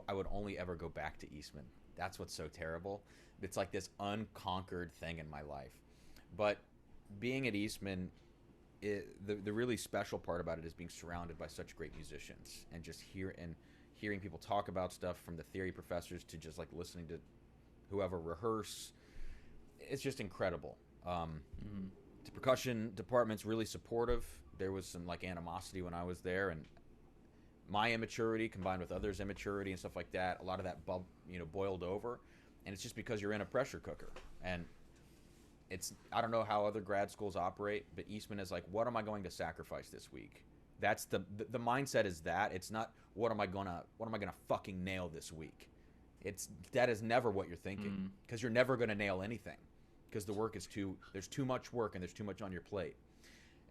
I would only ever go back to Eastman. That's what's so terrible. It's like this unconquered thing in my life. But being at Eastman, the really special part about it is being surrounded by such great musicians, and just hearing people talk about stuff, from the theory professors to just like listening to whoever rehearse. It's just incredible. The percussion department's really supportive. There was some like animosity when I was there, and my immaturity combined with others' immaturity and stuff like that, a lot of that boiled over, and it's just because you're in a pressure cooker. And I don't know how other grad schools operate, but Eastman is like, what am I going to sacrifice this week? That's the mindset is that. It's not what am I gonna fucking nail this week. That is never what you're thinking, because you're never gonna nail anything, because the work is there's too much work and there's too much on your plate.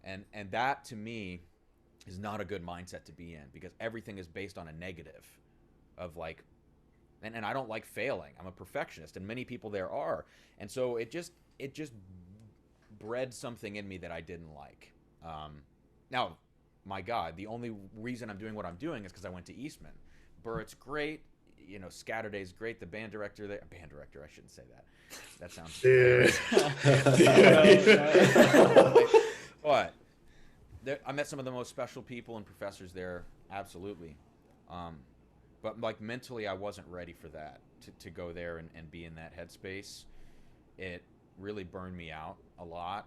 And that to me is not a good mindset to be in, because everything is based on a negative of like, and I don't like failing. I'm a perfectionist, and many people there are. And so it just bred something in me that I didn't like. Now, my God, the only reason I'm doing what I'm doing is because I went to Eastman. Burritt's great. You know, Scatterday's great. The band director, I shouldn't say that. That sounds But I met some of the most special people and professors there, absolutely. But like mentally, I wasn't ready for that, to go there and be in that headspace. It really burned me out a lot.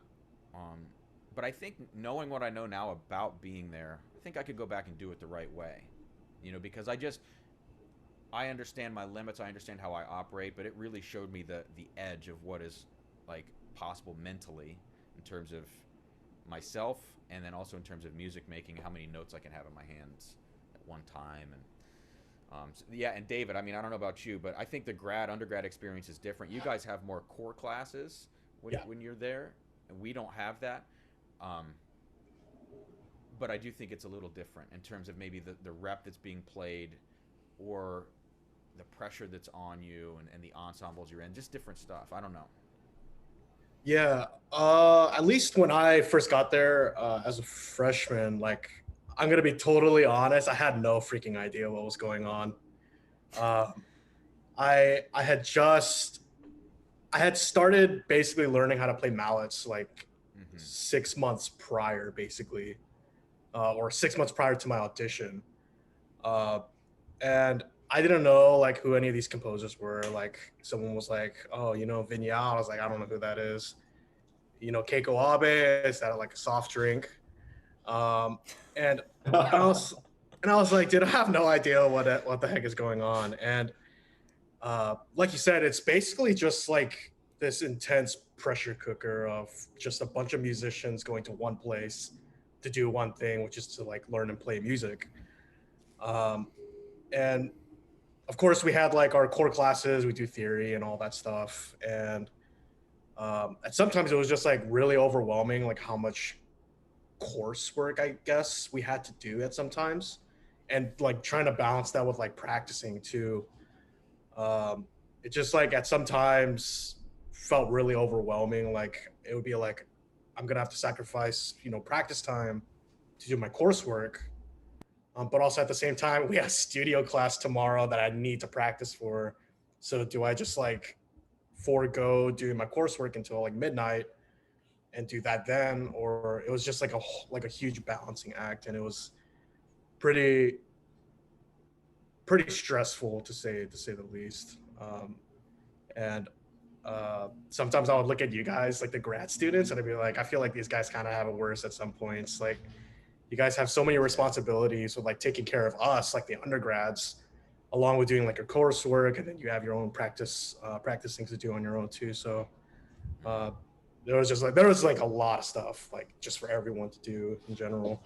But I think knowing what I know now about being there, I think I could go back and do it the right way. You know, because I understand my limits, I understand how I operate, but it really showed me the edge of what is like possible mentally in terms of myself, and then also in terms of music making, how many notes I can have in my hands at one time. And and David, I mean, I don't know about you, but I think the undergrad experience is different. You guys have more core classes when you're there, and we don't have that. But I do think it's a little different in terms of maybe the rep that's being played, or the pressure that's on you, and the ensembles you're in, just different stuff. I don't know. Yeah, at least when I first got there as a freshman, like, I'm gonna be totally honest, I had no freaking idea what was going on. I had started basically learning how to play mallets like 6 months prior, basically, or 6 months prior to my audition, and I didn't know like who any of these composers were. Like, someone was like, "Oh, you know Vinyal." I was like, "I don't know who that is." You know, Keiko Abe, is that like a soft drink? And I was like, dude, I have no idea what the heck is going on. And like you said, it's basically just like this intense pressure cooker of just a bunch of musicians going to one place to do one thing, which is to like learn and play music. And of course we had like our core classes, we do theory and all that stuff. And sometimes it was just like really overwhelming, like how much coursework I guess we had to do at sometimes, and like trying to balance that with like practicing too. It just like at sometimes felt really overwhelming. Like it would be like, I'm gonna have to sacrifice, practice time to do my coursework. But also at the same time, we have studio class tomorrow that I need to practice for. So do I just like forego doing my coursework until like midnight and do that then? Or it was just like a huge balancing act, and it was pretty stressful to say the least. And sometimes I would look at you guys, like the grad students, and I'd be like, I feel like these guys kind of have it worse at some points. Like, you guys have so many responsibilities with like taking care of us, like the undergrads, along with doing like your coursework, and then you have your own practice things to do on your own too. So there was like a lot of stuff like just for everyone to do in general.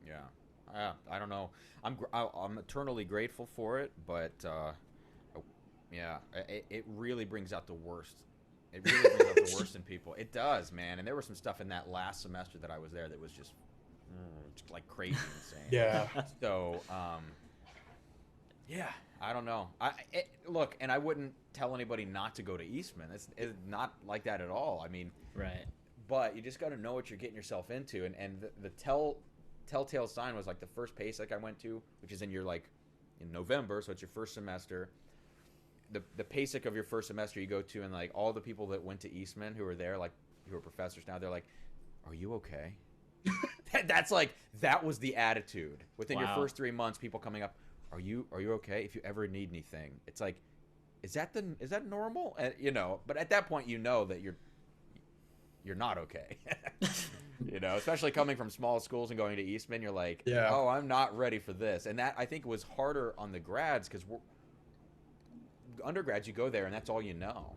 Yeah, I don't know. I'm eternally grateful for it, but yeah, it really brings out the worst. It really brings out the worst in people. It does, man. And there was some stuff in that last semester that I was there that was just like crazy insane. Yeah. So, yeah, I don't know. Look, and I wouldn't tell anybody not to go to Eastman. It's not like that at all. I mean, right. But you just got to know what you're getting yourself into. And the telltale sign was like the first PASIC I went to, which is in November, so it's your first semester. The PASIC of your first semester you go to, and like all the people that went to Eastman who are there, like who are professors now, they're like, "Are you okay?" That was the attitude within your first 3 months. People coming up, "Are you okay? If you ever need anything," it's like, is that normal? And, but at that point you know that you're not okay. Especially coming from small schools and going to Eastman, you're like, yeah. Oh, I'm not ready for this. And that I think was harder on the grads because undergrads, you go there and that's all you know.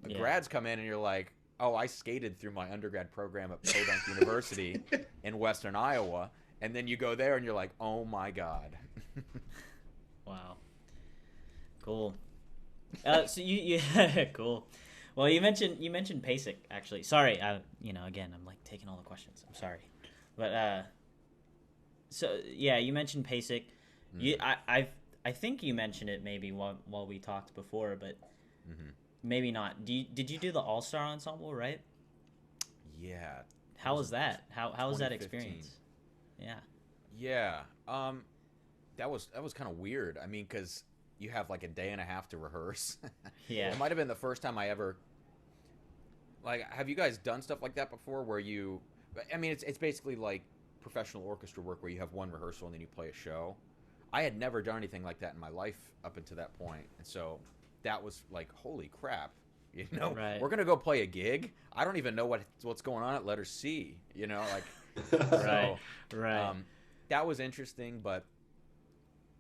The grads come in and you're like, oh, I skated through my undergrad program at Kodak University in Western Iowa, and then you go there and you're like, oh my God. Wow. Cool. So you cool. Well, you mentioned PASIC actually. Sorry, again, I'm like taking all the questions. I'm sorry, but so yeah, you mentioned PASIC. I think you mentioned it maybe while we talked before, but maybe not. Did you do the All-Star Ensemble, right? Yeah. How was that? How was that experience? Yeah. Yeah. That was kind of weird. I mean, because you have like a day and a half to rehearse. Yeah. It might have been the first time I ever. Like, have you guys done stuff like that before? Where you, I mean, it's basically like professional orchestra work where you have one rehearsal and then you play a show. I had never done anything like that in my life up until that point, and so that was like, holy crap, Right. We're gonna go play a gig. I don't even know what's going on at letter C, like. Right. So, right. That was interesting, but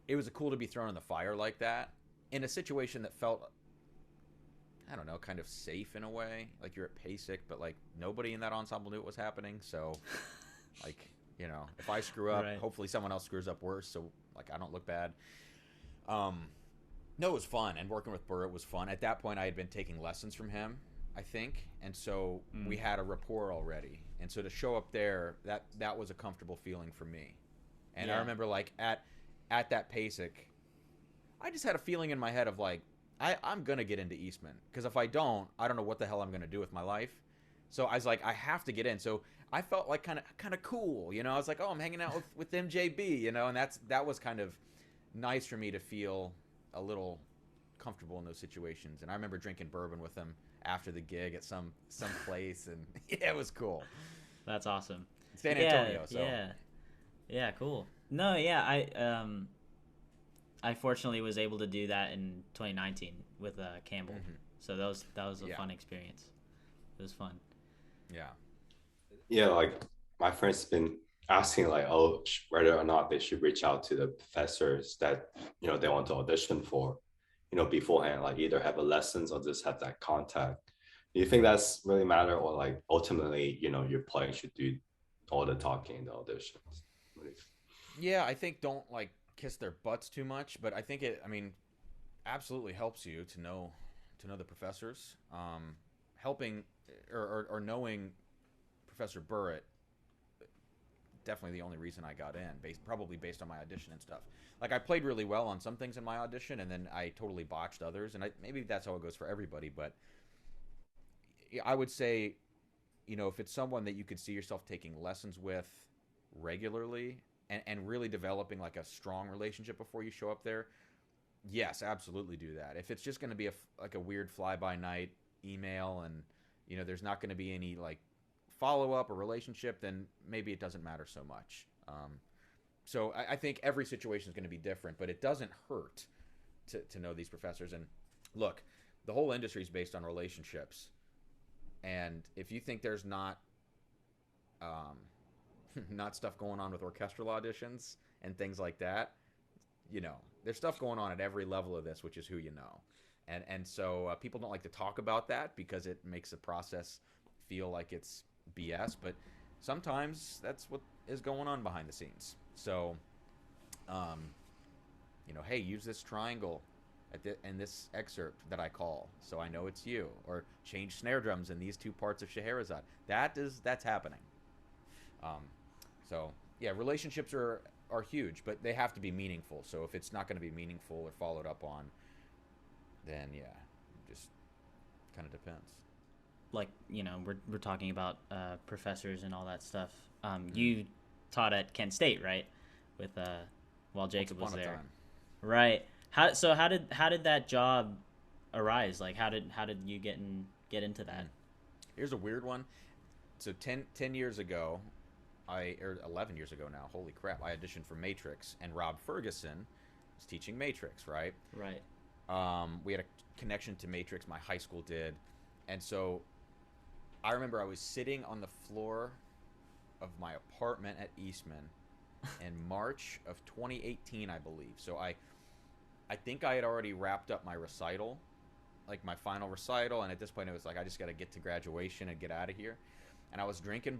it was cool to be thrown in the fire like that in a situation that felt, I don't know, kind of safe in a way. Like you're at PASIC, but like nobody in that ensemble knew what was happening. So, like, if I screw up, Right. hopefully someone else screws up worse. So like I don't look bad. No, it was fun, and working with Burr, it was fun. At that point, I had been taking lessons from him, I think, and so we had a rapport already. And so to show up there, that was a comfortable feeling for me. And Yeah. I remember like at that PASIC, I just had a feeling in my head of like, I'm gonna get into Eastman, because if I don't know what the hell I'm gonna do with my life. So I was like, I have to get in. So I felt like kind of cool, I was like, oh, I'm hanging out with MJB, and that was kind of nice for me to feel a little comfortable in those situations. And I remember drinking bourbon with him after the gig at some place, and yeah, it was cool. That's awesome. San Antonio. So yeah, cool. No, yeah, I fortunately was able to do that in 2019 with Campbell. So that was a fun experience. It was fun. Yeah, like my friends been asking like, whether or not they should reach out to the professors that they want to audition for, beforehand, like either have a lessons or just have that contact. Do you think that's really matter, or like ultimately your playing should do all the talking in the auditions. Yeah, I think don't like kiss their butts too much, but I think it, I mean, absolutely helps you to know the professors. Helping or knowing Professor Burrett, definitely the only reason I got in, probably based on my audition and stuff. Like I played really well on some things in my audition, and then I totally botched others, and maybe that's how it goes for everybody. But I would say, you know, if it's someone that you could see yourself taking lessons with regularly and really developing like a strong relationship before you show up there, yes, absolutely do that. If it's just going to be like a weird fly-by-night email and, you know, there's not going to be any like follow-up or relationship, then maybe it doesn't matter so much. So I think every situation is going to be different, but it doesn't hurt to know these professors. And look, the whole industry is based on relationships. And if you think there's not not stuff going on with orchestral auditions and things like that, you know, there's stuff going on at every level of this, which is who you know. And so people don't like to talk about that because it makes the process feel like it's BS, but sometimes that's what is going on behind the scenes. So, you know, hey, use this triangle in this excerpt that I call, so I know it's you, or change snare drums in these two parts of Scheherazade. That's happening. So yeah, relationships are huge, but they have to be meaningful. So if it's not going to be meaningful or followed up on, then yeah, just kind of depends. Like, you know, we're talking about professors and all that stuff. You taught at Kent State, right? With while Jacob was there, right? How did that job arise? Like, how did you get into that? Here's a weird one. So 10 years ago, or 11 years ago now, holy crap, I auditioned for Matrix, and Rob Ferguson was teaching Matrix, right? Right. We had a connection to Matrix, my high school did, and so I remember I was sitting on the floor of my apartment at Eastman in March of 2018, I believe. So I think I had already wrapped up my recital, like my final recital, and at this point it was like I just got to get to graduation and get out of here. And I was drinking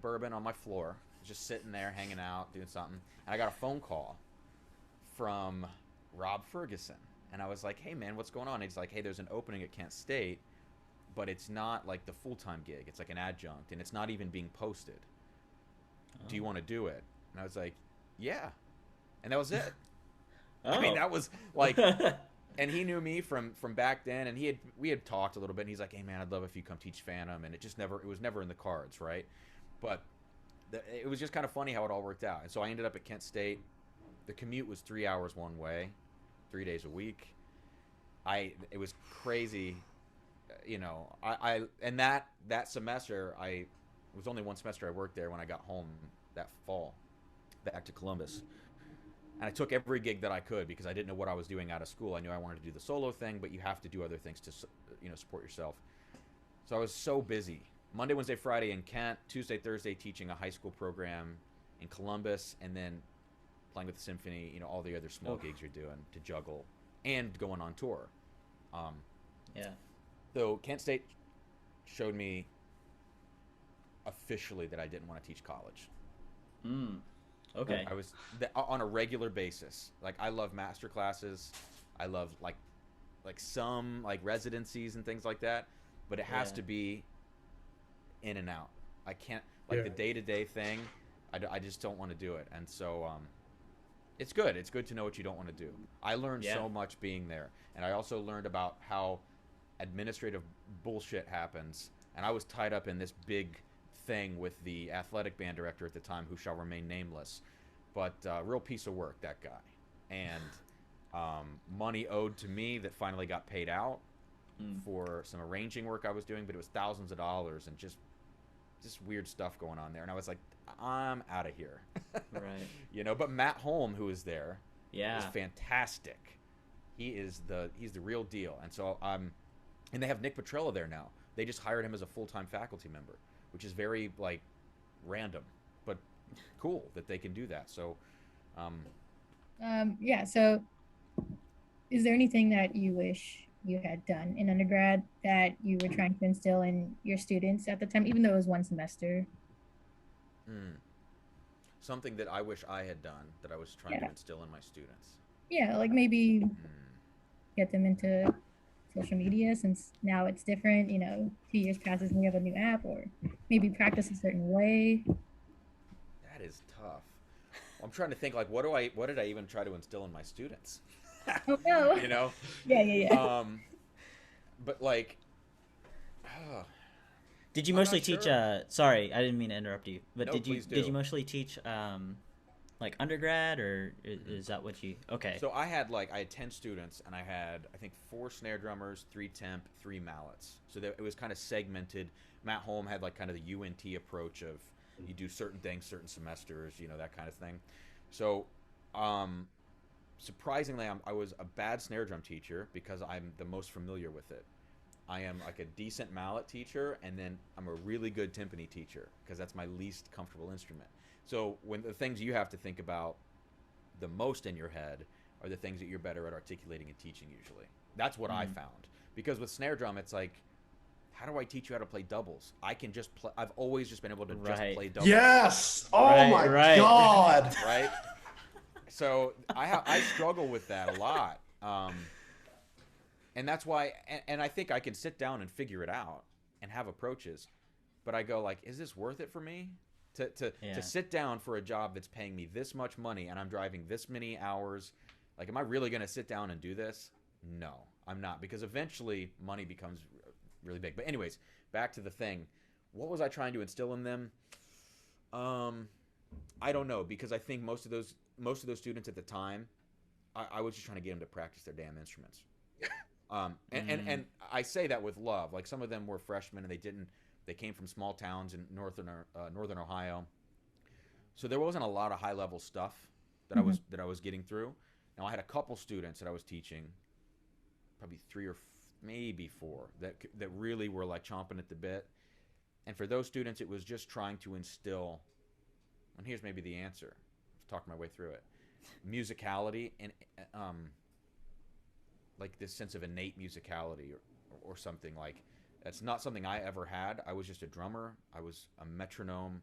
bourbon on my floor, just sitting there hanging out, doing something, and I got a phone call from Rob Ferguson, and I was like, "Hey man, what's going on?" And he's like, "Hey, there's an opening at Kent State, but it's not like the full-time gig. It's like an adjunct, and it's not even being posted. Do you want to do it?" And I was like, "Yeah," and that was it. I mean, that was like, and he knew me from back then, and we had talked a little bit, and he's like, "Hey man, I'd love if you come teach Phantom," and it was never in the cards, right? But it was just kind of funny how it all worked out. And so I ended up at Kent State. The commute was 3 hours one way, 3 days a week. It was crazy, you know. And that semester, it was only one semester I worked there when I got home that fall, back to Columbus. And I took every gig that I could because I didn't know what I was doing out of school. I knew I wanted to do the solo thing, but you have to do other things to, you know, support yourself. So I was so busy. Monday, Wednesday, Friday in Kent, Tuesday, Thursday teaching a high school program in Columbus, and then playing with the symphony, you know, all the other small gigs you're doing to juggle and going on tour. Yeah. So Kent State showed me officially that I didn't want to teach college. Okay. I was on a regular basis. Like, I love master classes. I love like some like residencies and things like that, but it has to be in and out. I can't like the day-to-day thing. I just don't want to do it. And so it's good. It's good to know what you don't want to do. I learned so much being there, and I also learned about how administrative bullshit happens. And I was tied up in this big thing with the athletic band director at the time, who shall remain nameless, but real piece of work, that guy. And money owed to me that finally got paid out for some arranging work I was doing, but it was thousands of dollars and just weird stuff going on there. And I was like, I'm out of here. Right. You know, but Matt Holm, who is there, is fantastic. He's the real deal. And so and they have Nick Petrella there now. They just hired him as a full-time faculty member, which is very like random, but cool that they can do that. So so is there anything that you wish you had done in undergrad that you were trying to instill in your students at the time, even though it was one semester? Something that I wish I had done that I was trying to instill in my students. Yeah, like maybe get them into social media, since now it's different. 2 years passes and we have a new app, or maybe practice a certain way. That is tough. I'm trying to think, like, what did I even try to instill in my students? Oh no. Yeah. But like, did you mostly teach? Sure. Sorry, I didn't mean to interrupt you. But No, did please you mostly teach like undergrad, or is that what you? Okay. So I had 10 students, and I had, I think, 4 snare drummers, 3 temp, 3 mallets. So it was kind of segmented. Matt Holm had kind of the UNT approach of you do certain things, certain semesters, that kind of thing. So surprisingly, I was a bad snare drum teacher because I'm the most familiar with it. I am like a decent mallet teacher, and then I'm a really good timpani teacher because that's my least comfortable instrument. So when the things you have to think about the most in your head are the things that you're better at articulating and teaching usually. That's what I found. Because with snare drum, it's like, how do I teach you how to play doubles? I can just play. I've always just been able to just play doubles. Yes! Oh my God! Right? So I struggle with that a lot. And that's why, and I think I can sit down and figure it out and have approaches. But I go is this worth it for me? To sit down for a job that's paying me this much money and I'm driving this many hours, am I really going to sit down and do this? No, I'm not, because eventually money becomes really big. But anyways, back to the thing. What was I trying to instill in them? I don't know, because I think most of those students at the time, I was just trying to get them to practice their damn instruments. And I say that with love. Some of them were freshmen and they came from small towns in northern Ohio. So there wasn't a lot of high level stuff that I was getting through. Now I had a couple students that I was teaching, probably 3 or maybe 4 that really were chomping at the bit. And for those students, it was just trying to instill, and here's maybe the answer. I've talked my way through it. Musicality and this sense of innate musicality or something. That's not something I ever had. I was just a drummer. I was a metronome,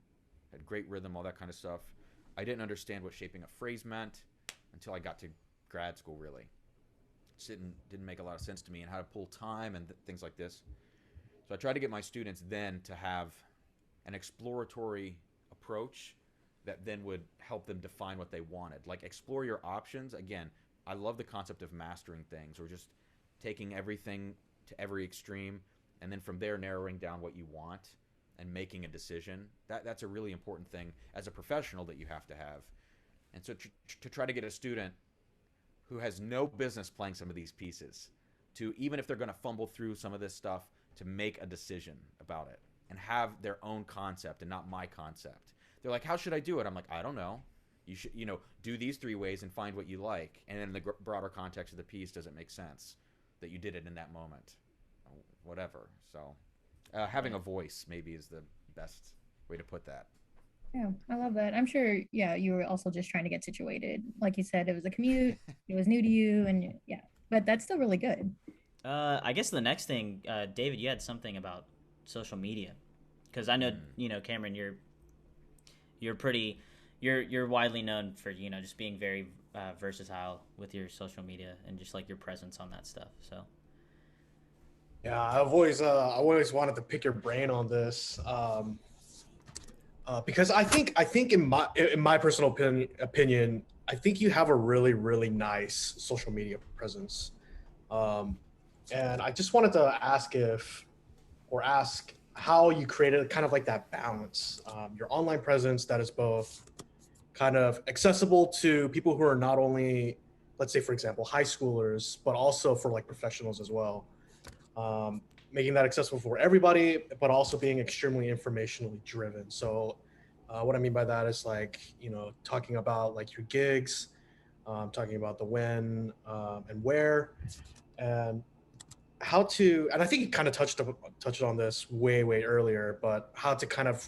had great rhythm, all that kind of stuff. I didn't understand what shaping a phrase meant until I got to grad school, really. It didn't make a lot of sense to me, and how to pull time and things like this. So I tried to get my students then to have an exploratory approach that then would help them define what they wanted. Explore your options. Again, I love the concept of mastering things, or just taking everything to every extreme, and then from there narrowing down what you want and making a decision. That's a really important thing as a professional that you have to have. And so to try to get a student who has no business playing some of these pieces to, even if they're going to fumble through some of this stuff, to make a decision about it and have their own concept and not my concept. They're like, how should I do it? I'm like, I don't know. You should, do these 3 ways and find what you like. And in the broader context of the piece, does it make sense that you did it in that moment? Whatever. So having a voice maybe is the best way to put that. Yeah, I love that. I'm sure, you were also just trying to get situated. Like you said, it was a commute, it was new to you, and but that's still really good. I guess the next thing, David, you had something about social media, because I know, Cameron, you're widely known for, just being very versatile with your social media and just your presence on that stuff. So. Yeah, I've always wanted to pick your brain on this. Because I think in my personal opinion, I think you have a really, really nice social media presence. And I just wanted to ask how you created kind of that balance, your online presence that is both kind of accessible to people who are not only, let's say, for example, high schoolers, but also for professionals as well. Making that accessible for everybody, but also being extremely informationally driven. So what I mean by that is talking about your gigs, talking about the when and where, and how to, and I think you kind of touched on this way earlier, but how to kind of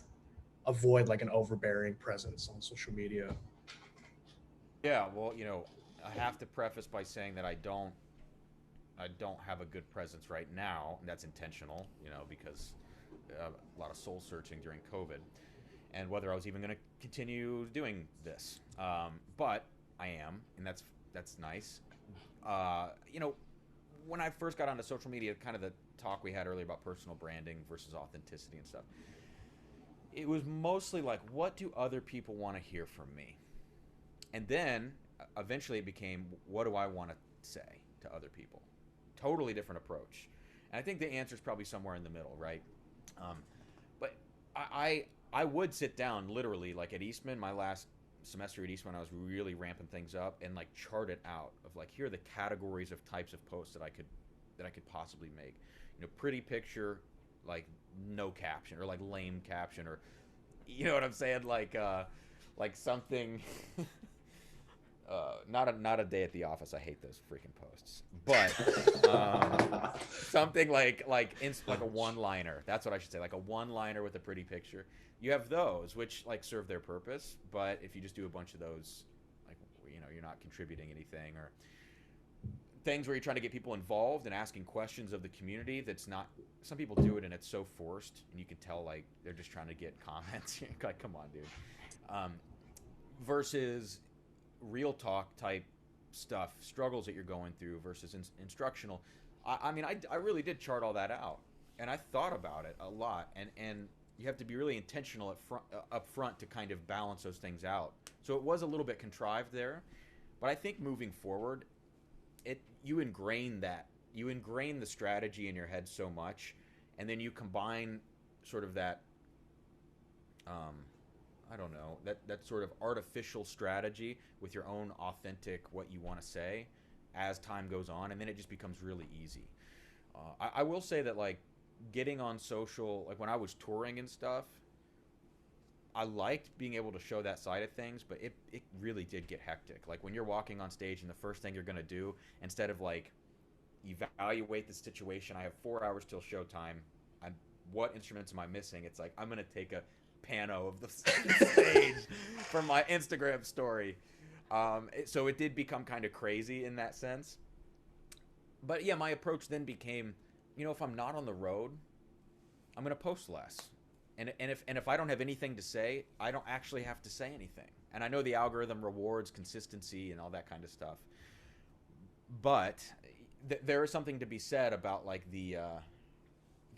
avoid an overbearing presence on social media. Yeah, well, I have to preface by saying that I don't have a good presence right now, and that's intentional, because a lot of soul searching during COVID. and whether I was even going to continue doing this. But I am, and that's nice. You know, when I first got onto social media, kind of the talk we had earlier about personal branding versus authenticity and stuff, it was mostly like, what do other people want to hear from me? And then eventually it became, what do I want to say to other people? Totally different approach. And I think the answer is probably somewhere in the middle, right? But I would sit down literally, like at Eastman, my last semester at Eastman, I was really ramping things up and like chart it out of like, here are the categories of types of posts that I could possibly make. You know, pretty picture, like no caption, or like lame caption, or you know what I'm saying, like something. Not a day at the office. I hate those freaking posts. But something like a one-liner. That's what I should say. Like a one-liner with a pretty picture. You have those, which like serve their purpose. But if you just do a bunch of those, like, you know, you're not contributing anything, or things where you're trying to get people involved and asking questions of the community. That's not. Some people do it and it's so forced, and you can tell like they're just trying to get comments. Like, come on, dude. Versus real talk type stuff, struggles that you're going through versus instructional. I mean, I really did chart all that out, and I thought about it a lot, and you have to be really intentional up front to kind of balance those things out. So it was a little bit contrived there, but I think moving forward, you ingrain the strategy in your head so much, and then you combine sort of that I don't know, that sort of artificial strategy with your own authentic, what you want to say as time goes on, and then it just becomes really easy. I will say that, like, getting on social, like when I was touring and stuff, I liked being able to show that side of things, but it really did get hectic. Like when you're walking on stage and the first thing you're going to do, instead of like evaluate the situation, I have 4 hours till showtime, what instruments am I missing? It's like, I'm going to take a pano of the stage for my Instagram story. So it did become kind of crazy in that sense. But yeah, my approach then became, you know, if I'm not on the road, I'm going to post less. And if I don't have anything to say, I don't actually have to say anything. And I know the algorithm rewards consistency and all that kind of stuff. But there is something to be said about like the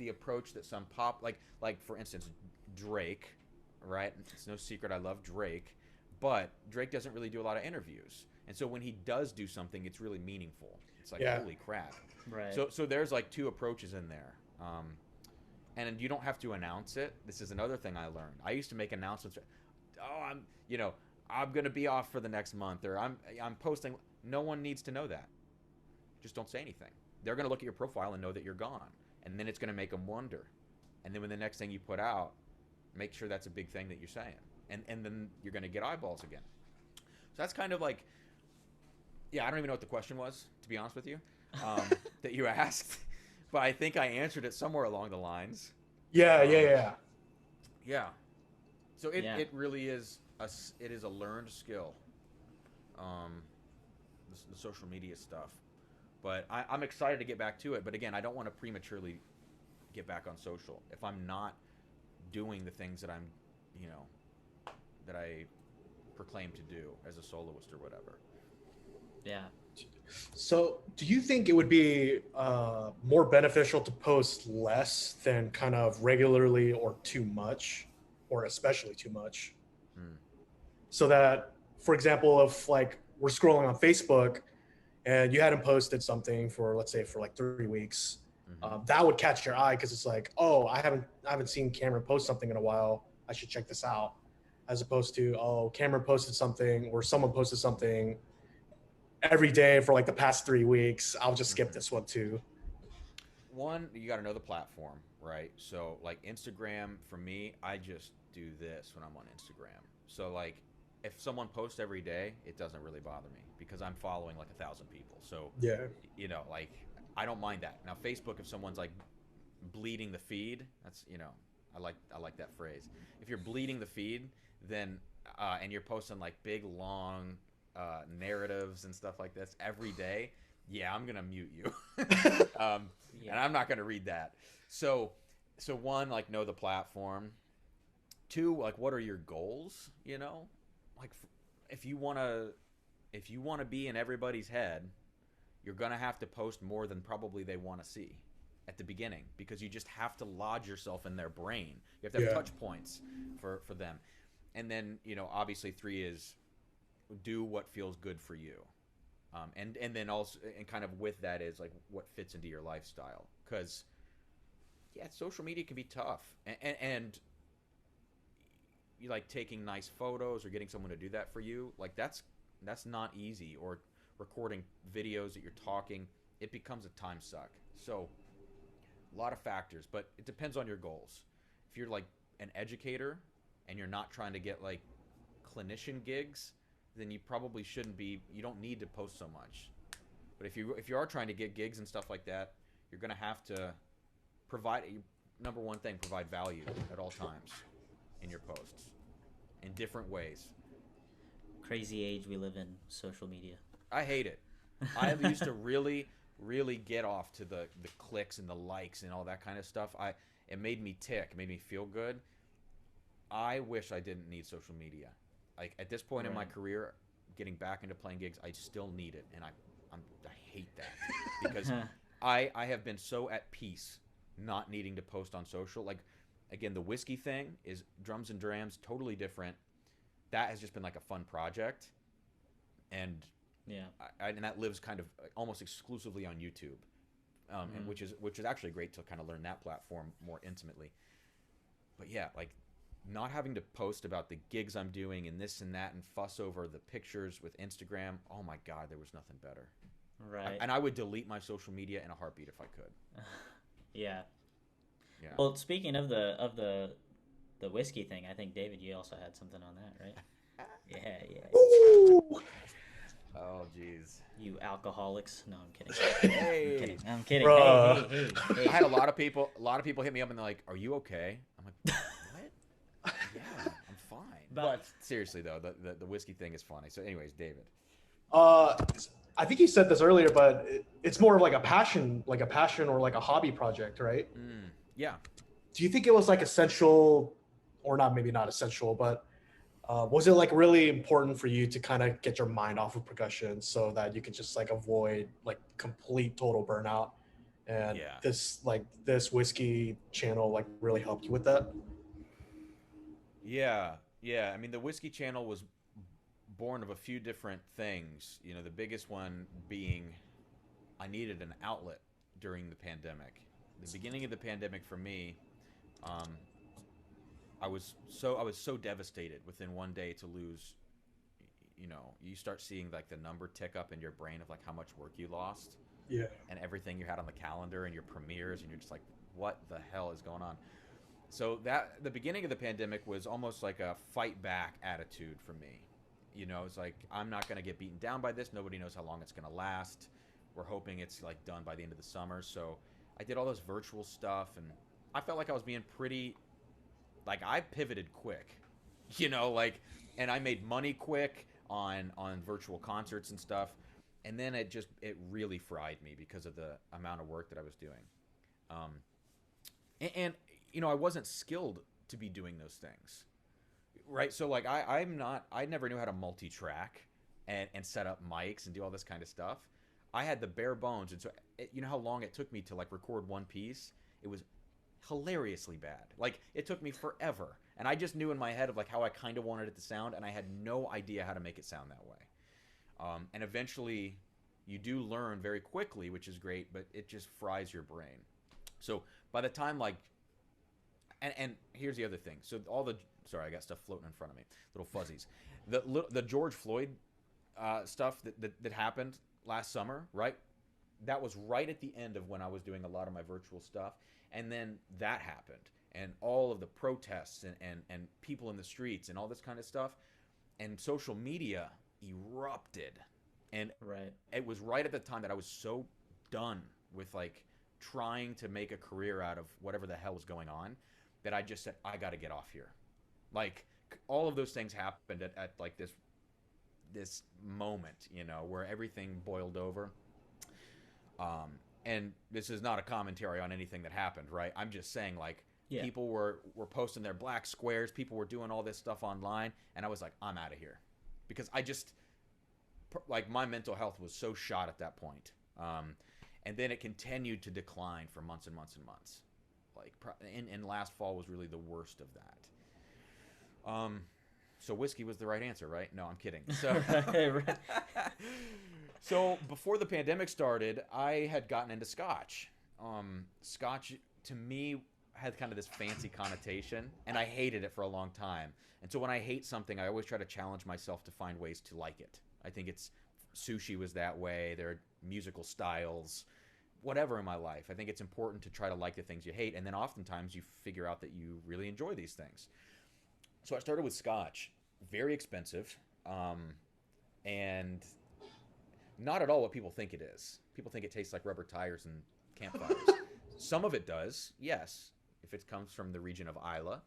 approach that some like for instance, Drake, right? It's no secret I love Drake, but Drake doesn't really do a lot of interviews. And so when he does do something, it's really meaningful. It's like, holy crap. Right. So there's like two approaches in there. And you don't have to announce it. This is another thing I learned. I used to make announcements. Oh, I'm going to be off for the next month, or I'm posting. No one needs to know that. Just don't say anything. They're going to look at your profile and know that you're gone. And then it's going to make them wonder. And then when the next thing you put out, make sure that's a big thing that you're saying. And then you're going to get eyeballs again. So that's kind of like, yeah, I don't even know what the question was, to be honest with you, that you asked. But I think I answered it somewhere along the lines. Yeah. So it really is a learned skill, the social media stuff. But I'm excited to get back to it. But again, I don't want to prematurely get back on social if I'm not doing the things that that I proclaim to do as a soloist or whatever. Yeah. So do you think it would be more beneficial to post less than kind of regularly or too much, or especially too much? So that, for example, if like we're scrolling on Facebook and you hadn't posted something for, let's say, for like 3 weeks, that would catch your eye because it's like, oh, I haven't seen Cameron post something in a while. I should check this out. As opposed to, oh, Cameron posted something or someone posted something every day for like the past 3 weeks. I'll just skip this one too. One, you got to know the platform, right? So like Instagram, for me, I just do this when I'm on Instagram. So like if someone posts every day, it doesn't really bother me because I'm following like 1,000 people. So yeah, like I don't mind that. Now Facebook, if someone's like bleeding the feed, that's, I like that phrase. If you're bleeding the feed, then and you're posting like big long narratives and stuff like this every day, yeah, I'm gonna mute you. And I'm not gonna read that. So one, like, know the platform. Two, like, what are your goals? You know, like, if you want to be in everybody's head, you're going to have to post more than probably they want to see at the beginning, because you just have to lodge yourself in their brain. You have to have touch points for them. And then, you know, obviously 3 is do what feels good for you. And then also, and kind of with that is like what fits into your lifestyle. Because, yeah, social media can be tough. And you like taking nice photos or getting someone to do that for you, like that's not easy. Or recording videos that you're talking, it becomes a time suck. So a lot of factors, but it depends on your goals. If you're like an educator and you're not trying to get like clinician gigs, then you probably shouldn't be, you don't need to post so much. But if you are trying to get gigs and stuff like that, you're going to have to provide, number one thing, provide value at all times in your posts in different ways. Crazy age we live in, social media. I hate it. I used to really get off to the clicks and the likes and all that kind of stuff. It made me tick, it made me feel good. I wish I didn't need social media. Like, at this point in my career, getting back into playing gigs, I still need it, and I hate that because I have been so at peace not needing to post on social. Like, again, the whiskey thing is drums and drams, totally different. That has just been like a fun project, and and that lives kind of almost exclusively on YouTube, and which is actually great to kind of learn that platform more intimately. But yeah, like, not having to post about the gigs I'm doing and this and that and fuss over the pictures with Instagram. Oh my God, there was nothing better. Right. And I would delete my social media in a heartbeat if I could. Yeah. Well, speaking of the whiskey thing, I think, David, you also had something on that, right? Yeah. Ooh. Oh, jeez. You alcoholics. No, I'm kidding. Hey. I'm kidding. Bruh. Hey. I had a lot of people hit me up and they're like, "Are you okay?" I'm like, "What?" Yeah, I'm fine. But seriously though, the whiskey thing is funny. So anyways, David. I think you said this earlier, but it's more of like a passion or like a hobby project, right? Yeah. Do you think it was like essential, or not, maybe not essential, but was it like really important for you to kind of get your mind off of percussion so that you could just like avoid like complete total burnout? And this whiskey channel like really helped you with that? Yeah. I mean, the whiskey channel was born of a few different things. You know, the biggest one being I needed an outlet during the pandemic. The beginning of the pandemic for me, I was so devastated within one day to lose. You know, you start seeing like the number tick up in your brain of like how much work you lost. Yeah. And everything you had on the calendar and your premieres, and you're just like, what the hell is going on? So that the beginning of the pandemic was almost like a fight back attitude for me. You know, it's like, I'm not going to get beaten down by this. Nobody knows how long it's going to last. We're hoping it's like done by the end of the summer. So I did all this virtual stuff, and I felt like I was being pretty, like, I pivoted quick, you know, like, and I made money quick on virtual concerts and stuff. And then it really fried me because of the amount of work that I was doing. And you know, I wasn't skilled to be doing those things, right? So like, I never knew how to multi-track and set up mics and do all this kind of stuff. I had the bare bones. And so, you know how long it took me to like record one piece? It was hilariously bad. Like, it took me forever. And I just knew in my head of like how I kind of wanted it to sound, and I had no idea how to make it sound that way. And eventually you do learn very quickly, which is great, but it just fries your brain. So by the time like, and here's the other thing. So sorry, I got stuff floating in front of me, little fuzzies. The George Floyd stuff that happened last summer, right? That was right at the end of when I was doing a lot of my virtual stuff. And then that happened, and all of the protests and people in the streets and all this kind of stuff, and social media erupted. And it was right at the time that I was so done with like trying to make a career out of whatever the hell was going on, that I just said, I got to get off here. Like, all of those things happened at like this moment, you know, where everything boiled over. And this is not a commentary on anything that happened, right? I'm just saying, like, Yeah. People were posting their black squares. People were doing all this stuff online. And I was like, I'm out of here. Because I just, like, my mental health was so shot at that point. And then it continued to decline for months and months and months. Like, and last fall was really the worst of that. So whiskey was the right answer, right? No, I'm kidding. So, Right. so before the pandemic started, I had gotten into Scotch. Scotch, to me, had kind of this fancy connotation, and I hated it for a long time. And so when I hate something, I always try to challenge myself to find ways to like it. I think sushi was that way. There are musical styles, whatever in my life. I think it's important to try to like the things you hate, and then oftentimes you figure out that you really enjoy these things. So I started with Scotch, very expensive, and not at all what people think it is. People think it tastes like rubber tires and campfires. Some of it does, yes, if it comes from the region of Isla,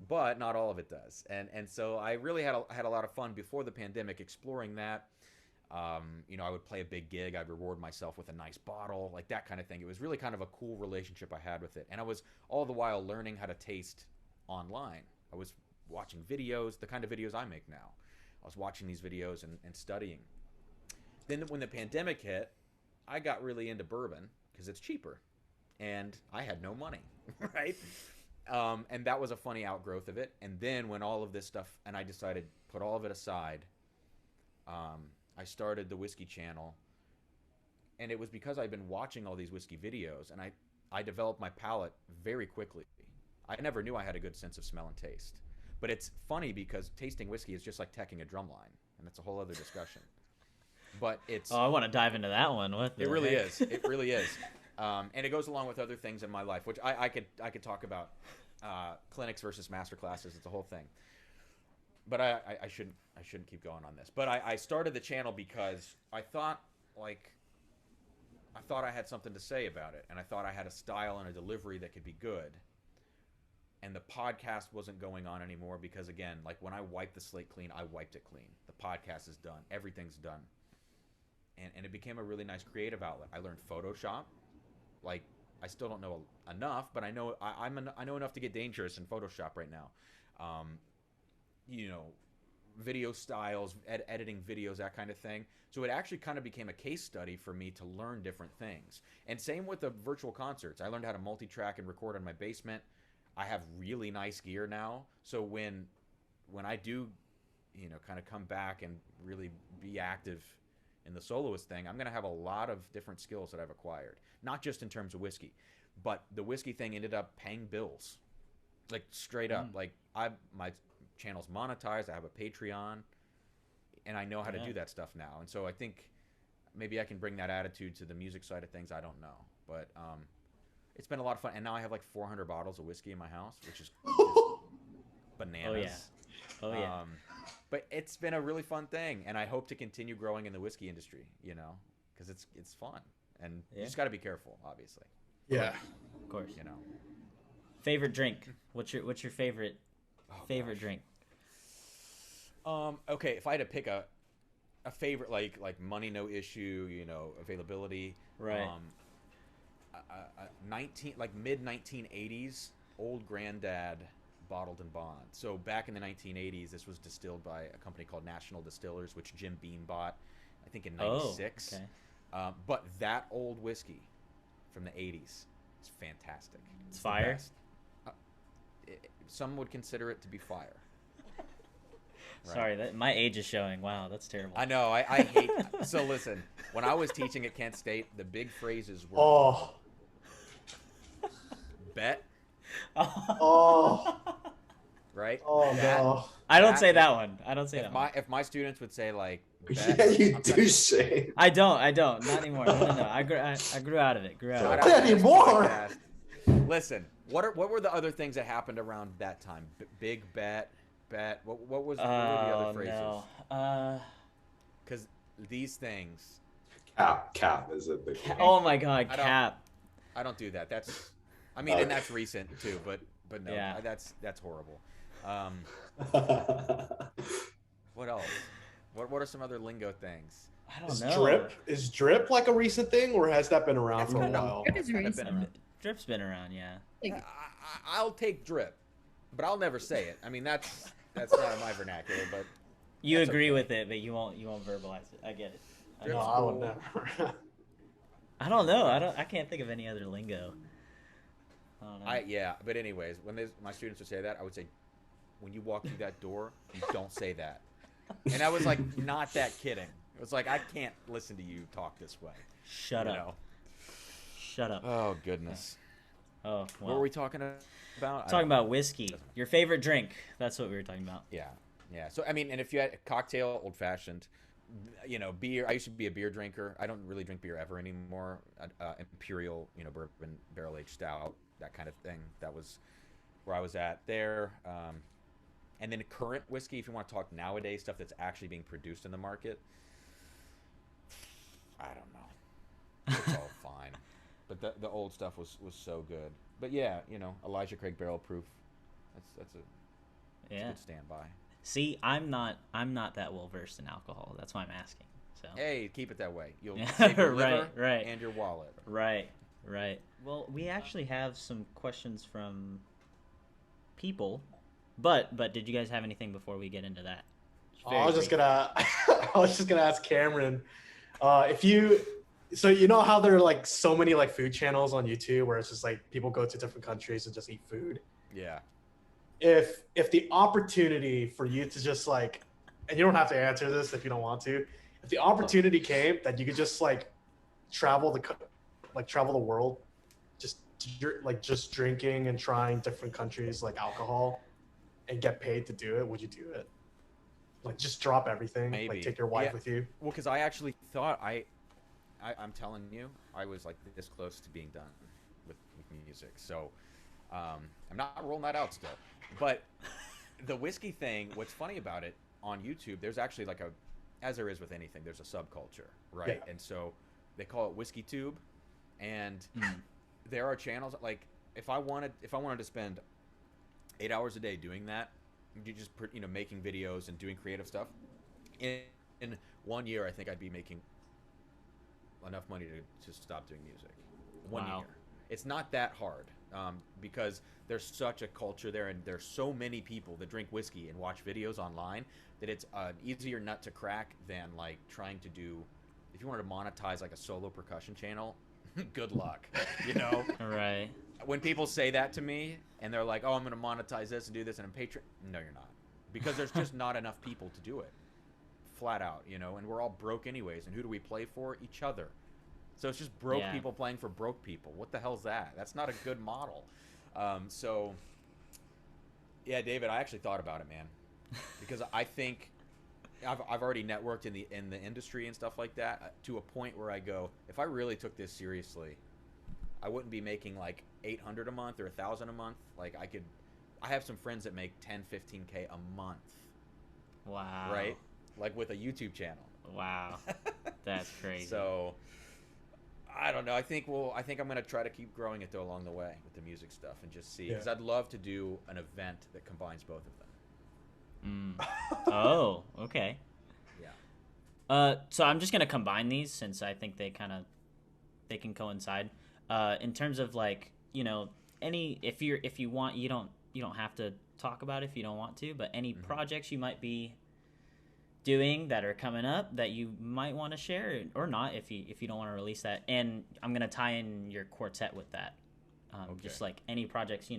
but not all of it does. And so I really had a lot of fun before the pandemic exploring that. You know, I would play a big gig. I'd reward myself with a nice bottle, like that kind of thing. It was really kind of a cool relationship I had with it. And I was all the while learning how to taste online. I was watching videos, the kind of videos I make now. I was watching these videos and studying. Then when the pandemic hit, I got really into bourbon because it's cheaper. And I had no money, right? And that was a funny outgrowth of it. And then when all of this stuff, and I decided to put all of it aside, I started the whiskey channel. And it was because I'd been watching all these whiskey videos, and I developed my palate very quickly. I never knew I had a good sense of smell and taste. But it's funny because tasting whiskey is just like teching a drum line, and that's a whole other discussion. But it's... Oh, I want to dive into that one. It really is. It really is. And it goes along with other things in my life, which I could talk about, clinics versus master classes. It's a whole thing. But I shouldn't keep going on this. But I started the channel because I thought I had something to say about it, and I thought I had a style and a delivery that could be good. And the podcast wasn't going on anymore because, again, like when I wiped the slate clean, I wiped it clean. The podcast is done. Everything's done. And it became a really nice creative outlet. I learned Photoshop. Like, I still don't know enough, but I know I know enough to get dangerous in Photoshop right now. You know, video styles, editing videos, that kind of thing. So it actually kind of became a case study for me to learn different things. And same with the virtual concerts. I learned how to multi-track and record in my basement. I have really nice gear now. So when I do, you know, kind of come back and really be active in the soloist thing, I'm going to have a lot of different skills that I've acquired. Not just in terms of whiskey, but the whiskey thing ended up paying bills. Like straight up. Like my channel's monetized. I have a Patreon, and I know how to do that stuff now. And so I think maybe I can bring that attitude to the music side of things. I don't know, but it's been a lot of fun. And now I have like 400 bottles of whiskey in my house, which is bananas. Oh yeah. But it's been a really fun thing, and I hope to continue growing in the whiskey industry, you know, because it's fun, and you just got to be careful, obviously. Yeah, of course. You know, favorite drink? What's your favorite drink? Okay, if I had to pick a favorite, like money no issue, you know, availability, right? Mid 1980s, Old Granddad bottled and bond. So back in the 1980s, this was distilled by a company called National Distillers, which Jim Beam bought, I think in '96. Oh, okay. But that old whiskey from the 80s is fantastic. It's fire. Some would consider it to be fire. Right. Sorry, my age is showing. Wow, that's terrible. I know. I hate. So listen, when I was teaching at Kent State, the big phrases were bet. Right? Oh, no. I don't say that one. I don't say that one. If my students would say, like, bet, yeah, you do say. I don't. Not anymore. No. I grew out of it. Not anymore. Listen, what were the other things that happened around that time? Big bet. What were the other phrases? No. Because these things. Cap is a big one. Oh my God, cap. I don't do that. That's, I mean, and that's recent too. But no, yeah. that's horrible. What else? What are some other lingo things? I don't know. Is drip like a recent thing, or has that been around for a while? Drip is recent. Drip's been around, yeah. Like, I'll take drip, but I'll never say it. I mean, that's not in my vernacular, but you agree with it, but you won't verbalize it. I get it. No, I would never. I don't know. I can't think of any other lingo. I don't know. Yeah, but anyways, when my students would say that, I would say, when you walk through that door, you don't say that. And I was like, not that kidding. It was like, I can't listen to you talk this way. Shut up. Shut up. Oh, goodness. Oh, well. What were we talking about? Talking about whiskey. Your favorite drink. That's what we were talking about. Yeah. Yeah. So, I mean, and if you had a cocktail, old-fashioned, beer. I used to be a beer drinker. I don't really drink beer ever anymore. Imperial, bourbon, barrel-aged stout, that kind of thing. That was where I was at there. And then current whiskey, if you want to talk nowadays, stuff that's actually being produced in the market, I don't know. It's all fine. But the old stuff was so good. But yeah, Elijah Craig Barrel Proof. That's a good standby. See, I'm not that well versed in alcohol. That's why I'm asking. So hey, keep it that way. You'll save your liver right. and your wallet. Right. Well, we actually have some questions from people, but did you guys have anything before we get into that? I was just gonna ask Cameron, so you know how there are like so many like food channels on YouTube where it's just like people go to different countries and just eat food. Yeah. If the opportunity for you to just like, and you don't have to answer this if you don't want to, if the opportunity came that you could just like travel the world, just drinking and trying different countries like alcohol, and get paid to do it, would you do it? Like just drop everything, Maybe. like take your wife with you. Well, because I actually thought I'm telling you, I was like this close to being done with music. So I'm not rolling that out still. But the whiskey thing, what's funny about it, on YouTube, there's actually like as there is with anything, there's a subculture, right? Yeah. And so they call it Whiskey Tube, and there are channels like if I wanted to spend 8 hours a day doing that, you just making videos and doing creative stuff, in 1 year I think I'd be making enough money to stop doing music. One year. It's not that hard, because there's such a culture there, and there's so many people that drink whiskey and watch videos online that it's an easier nut to crack than like trying to do. If you wanted to monetize like a solo percussion channel, good luck. Right. When people say that to me and they're like, "Oh, I'm going to monetize this and do this and I'm Patreon," no, you're not, because there's just not enough people to do it. Flat out, and we're all broke anyways. And who do we play for? Each other. So it's just broke people playing for broke people. What the hell's that? That's not a good model. So, yeah, David, I actually thought about it, man, because I think I've already networked in the industry and stuff like that to a point where I go, if I really took this seriously, I wouldn't be making like $800 a month or $1,000 a month. Like I have some friends that make 10, 15K a month. Wow. Right? Like with a YouTube channel. Wow. That's crazy. So I don't know. I think I'm going to try to keep growing it though along the way with the music stuff and just see, because I'd love to do an event that combines both of them. Oh, okay. Yeah. So I'm just going to combine these since I think they can coincide. In terms of like, if you want, you don't have to talk about it if you don't want to, but any projects you might be doing that are coming up that you might want to share, or not if you don't want to release that. And I'm going to tie in your quartet with that. Just like any projects,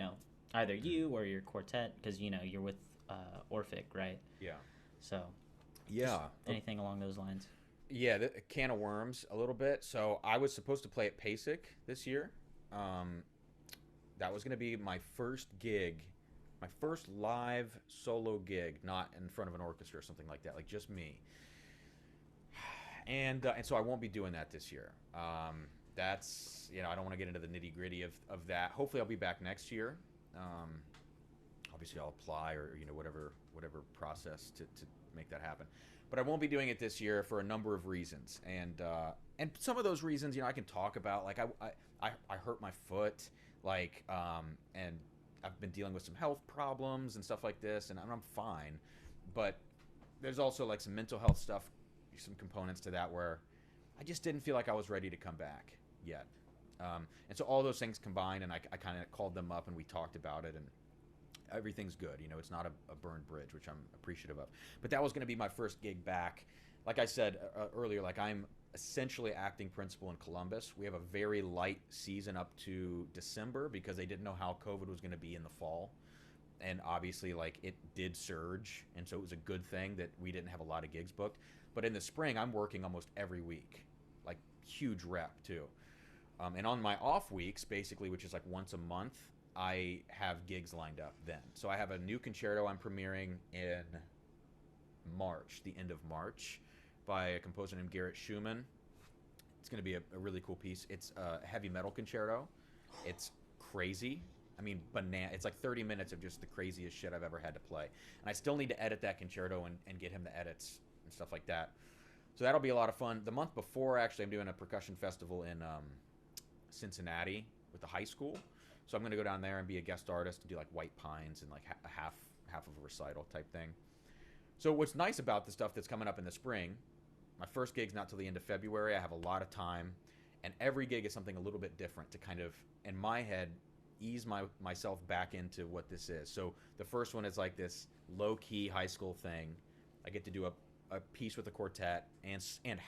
either you or your quartet, because you're with Orphic, right? Yeah. So yeah, anything along those lines. Yeah, a can of worms a little bit. So I was supposed to play at PASIC this year. That was going to be my first gig, my first live solo gig, not in front of an orchestra or something like that, like just me. And so I won't be doing that this year. That's, I don't want to get into the nitty gritty of that. Hopefully I'll be back next year. Obviously I'll apply or, whatever process to make that happen. But I won't be doing it this year for a number of reasons. And some of those reasons, I can talk about. Like I hurt my foot, and I've been dealing with some health problems and stuff like this, and I'm fine. But there's also like some mental health stuff, some components to that where I just didn't feel like I was ready to come back yet. And so all those things combined, and I kind of called them up and we talked about it, and everything's good. You know, it's not a burned bridge, which I'm appreciative of. But that was going to be my first gig back. Like I said earlier, like I'm essentially acting principal in Columbus. We have a very light season up to December because they didn't know how COVID was going to be in the fall. And obviously, like, it did surge, and so it was a good thing that we didn't have a lot of gigs booked. But in the spring, I'm working almost every week, like huge rep too. And on my off weeks, basically, which is like once a month, I have gigs lined up then. So I have a new concerto I'm premiering in March, the end of March, by a composer named Garrett Schumann. It's going to be a really cool piece. It's a heavy metal concerto. It's crazy. I mean, it's like 30 minutes of just the craziest shit I've ever had to play. And I still need to edit that concerto and get him the edits and stuff like that. So that'll be a lot of fun. The month before, actually, I'm doing a percussion festival in Cincinnati with the high school. So I'm going to go down there and be a guest artist and do like White Pines and like a half of a recital type thing. So what's nice about the stuff that's coming up in the spring, my first gig's not till the end of February. I have a lot of time, and every gig is something a little bit different to kind of, in my head, ease myself back into what this is. So the first one is like this low-key high school thing. I get to do a piece with a quartet and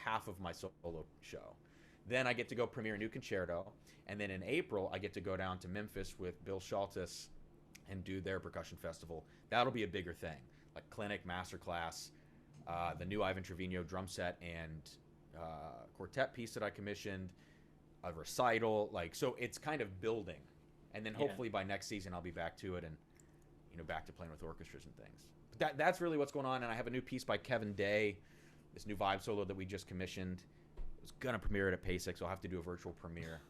half of my solo show. Then I get to go premiere a new concerto, and then in April I get to go down to Memphis with Bill Schultes and do their percussion festival. That'll be a bigger thing, like clinic, masterclass, the new Ivan Trevino drum set and quartet piece that I commissioned, a recital, like, so it's kind of building. And then hopefully by next season I'll be back to it and, you know, back to playing with orchestras and things. But that's really what's going on. And I have a new piece by Kevin Day, this new vibe solo that we just commissioned. I was gonna premiere it at PASIC, so I'll have to do a virtual premiere.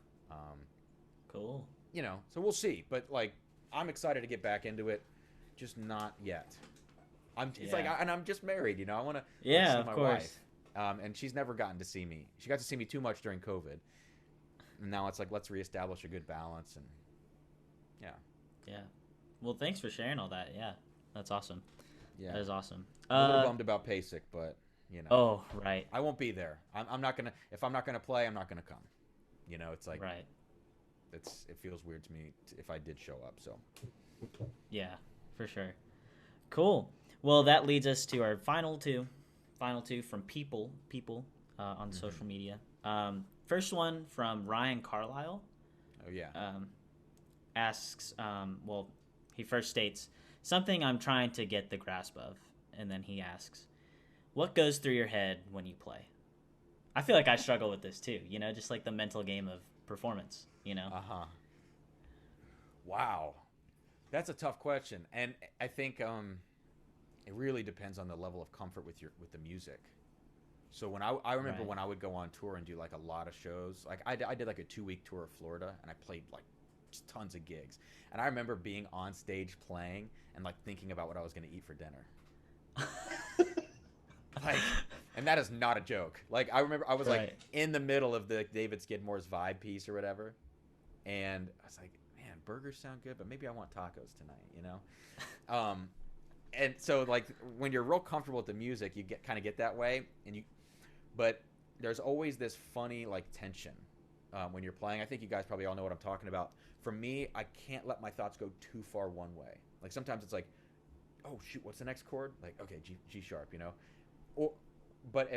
Cool. You know, so we'll see. But like, I'm excited to get back into it, just not yet. It's like, and I'm just married, you know. I want to see my wife, and she's never gotten to see me. She got to see me too much during COVID, and now it's like, let's reestablish a good balance. And yeah. Well, thanks for sharing all that. Yeah, that's awesome. Yeah, that is awesome. I'm a little bummed about PASIC, but you know. Oh, right. I won't be there. I'm not gonna. If I'm not gonna play, I'm not gonna come. You know, it's like, right. It feels weird to me if I did show up. So. Yeah, for sure. Cool. Well, that leads us to our final two from people on social media. First one from Ryan Carlisle. Oh yeah. Asks, well, he first states, something I'm trying to get the grasp of, and then he asks, what goes through your head when you play? I feel like I struggle with this too, you know, just like the mental game of performance, you know? Wow. That's a tough question. And I think it really depends on the level of comfort with the music. So when I remember when I would go on tour and do like a lot of shows, like I did like a 2-week tour of Florida, and I played like just tons of gigs. And I remember being on stage playing and like thinking about what I was going to eat for dinner. Like, and that is not a joke. Like, I remember I was like in the middle of the David Skidmore's Vibe piece or whatever, and I was like, man, burgers sound good, but maybe I want tacos tonight, you know? And so like when you're real comfortable with the music, you kind of get that way, but there's always this funny like tension when you're playing. I think you guys probably all know what I'm talking about. For me, I can't let my thoughts go too far one way. Like sometimes it's like, oh shoot, what's the next chord? Like, okay, G sharp, you know? But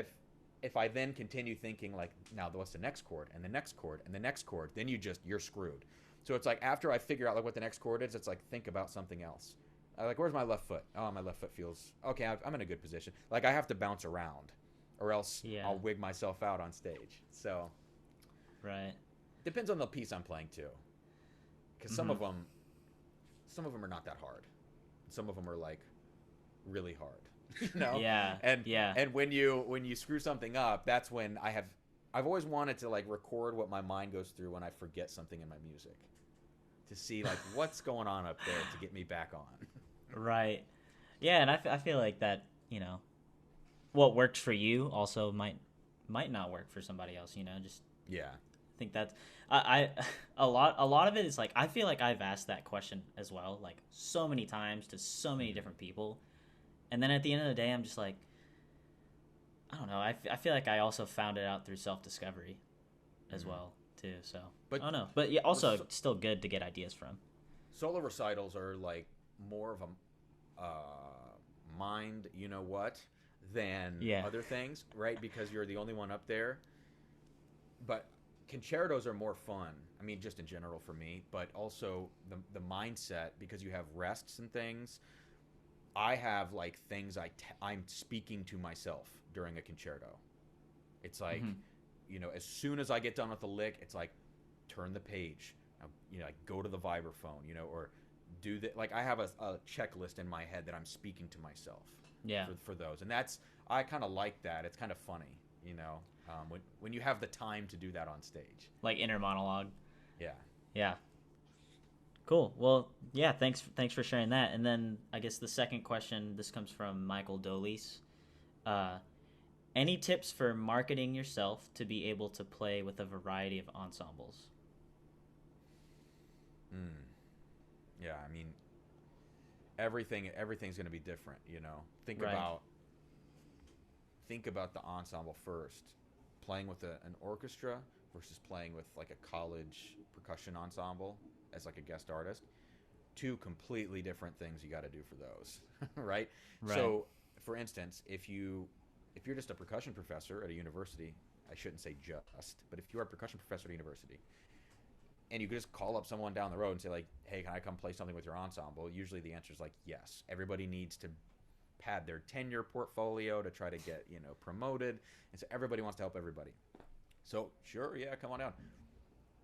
if I then continue thinking like, now what's the next chord and the next chord and the next chord, then you're screwed. So it's like after I figure out like what the next chord is, it's like think about something else. Like, where's my left foot? Oh, my left foot feels okay. I'm in a good position. Like I have to bounce around, or else I'll wig myself out on stage. So, depends on the piece I'm playing too, because some of them are not that hard. Some of them are like really hard. You know? And when you screw something up, that's when I've always wanted to like record what my mind goes through when I forget something in my music, to see like what's going on up there to get me back on. Right. Yeah, and I feel like that, you know, what worked for you also might not work for somebody else, you know, just I think that's a lot of it is like I feel like I've asked that question as well, like so many times to so many different people. And then at the end of the day, I'm just like, I don't know. I feel like I also found it out through self-discovery as well, too. So, But- oh no, but yeah, also still good to get ideas from. Solo recitals are like more of a mind, you know what, than other things, right? Because you're the only one up there. But concertos are more fun. I mean, just in general for me, but also the mindset, because you have rests and things. I have like things I'm speaking to myself during a concerto. It's like, you know, as soon as I get done with the lick, it's like, turn the page, you know, like go to the vibraphone, you know, or do that. Like I have a checklist in my head that I'm speaking to myself. Yeah. For those, and I kind of like that. It's kind of funny, you know, when you have the time to do that on stage. Like inner monologue. Yeah. Yeah. Cool. Well, yeah, thanks for sharing that. And then I guess the second question, this comes from Michael Dolis. Any tips for marketing yourself to be able to play with a variety of ensembles? Yeah, I mean, everything's going to be different, you know. Think about the ensemble first. Playing with an orchestra versus playing with like a college percussion ensemble as like a guest artist. Two completely different things you got to do for those, right? So, for instance, if you're just a percussion professor at a university, I shouldn't say just, but if you are a percussion professor at a university, and you could just call up someone down the road and say like, hey, can I come play something with your ensemble? Usually the answer is like, yes. Everybody needs to pad their tenure portfolio to try to get, you know, promoted. And so everybody wants to help everybody. So sure, yeah, come on down.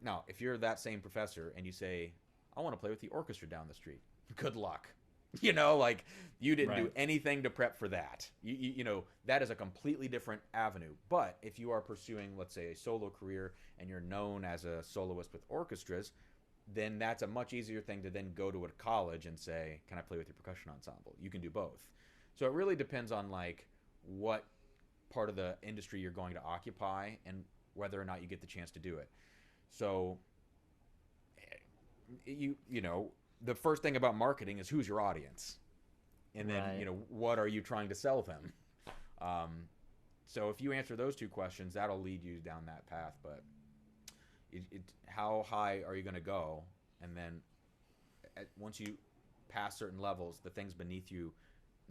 Now, if you're that same professor and you say, I want to play with the orchestra down the street, good luck. You know, like you didn't do anything to prep for that. You know, that is a completely different avenue. But if you are pursuing, let's say, a solo career and you're known as a soloist with orchestras, then that's a much easier thing to then go to a college and say, can I play with your percussion ensemble? You can do both. So it really depends on like what part of the industry you're going to occupy and whether or not you get the chance to do it. So you know, the first thing about marketing is who's your audience, and then you know, what are you trying to sell them. So if you answer those two questions, that'll lead you down that path. But how high are you going to go, and then once you pass certain levels, the things beneath you,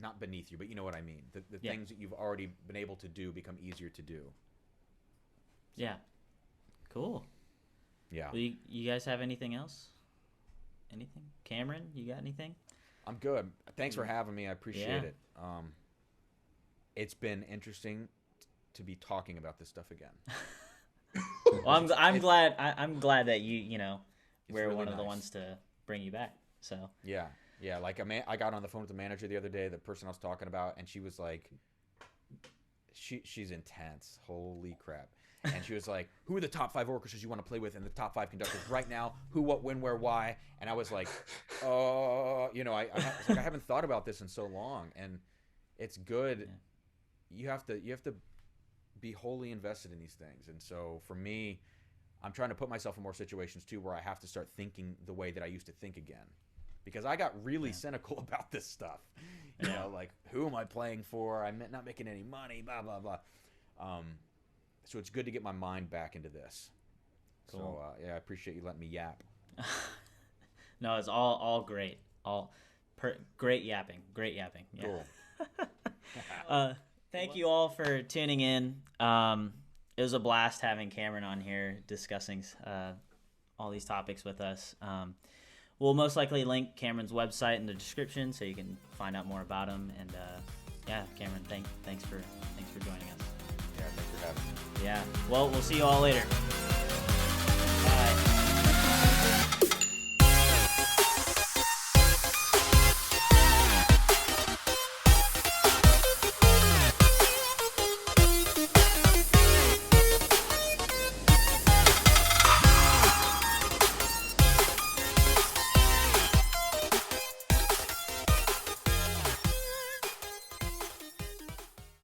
not beneath you, but you know what I mean, the things that you've already been able to do become easier to do. Yeah. Cool. Yeah. Well, you guys have anything else? Anything? Cameron, you got anything? I'm good. Thanks for having me. I appreciate it. It's been interesting to be talking about this stuff again. Well, I'm glad that you know, we're really one of the nice. ones to bring you back. So Yeah. Like I got on the phone with the manager the other day, the person I was talking about, and she was like, she's intense. Holy crap. And she was like, who are the top 5 orchestras you want to play with and the top 5 conductors right now? Who, what, when, where, why? And I was like, you know, I haven't thought about this in so long. And it's good. Yeah. You have to be wholly invested in these things. And so for me, I'm trying to put myself in more situations too where I have to start thinking the way that I used to think again. Because I got really cynical about this stuff. You know, like, who am I playing for? I'm not making any money, blah, blah, blah. So it's good to get my mind back into this. Cool. So, I appreciate you letting me yap. No, it's all great. Great yapping. Great yapping. Yeah. Cool. Thank you all for tuning in. It was a blast having Cameron on here discussing all these topics with us. We'll most likely link Cameron's website in the description so you can find out more about him. And Cameron, thanks for joining us. Yeah, thanks for having me. Yeah. Well, we'll see you all later.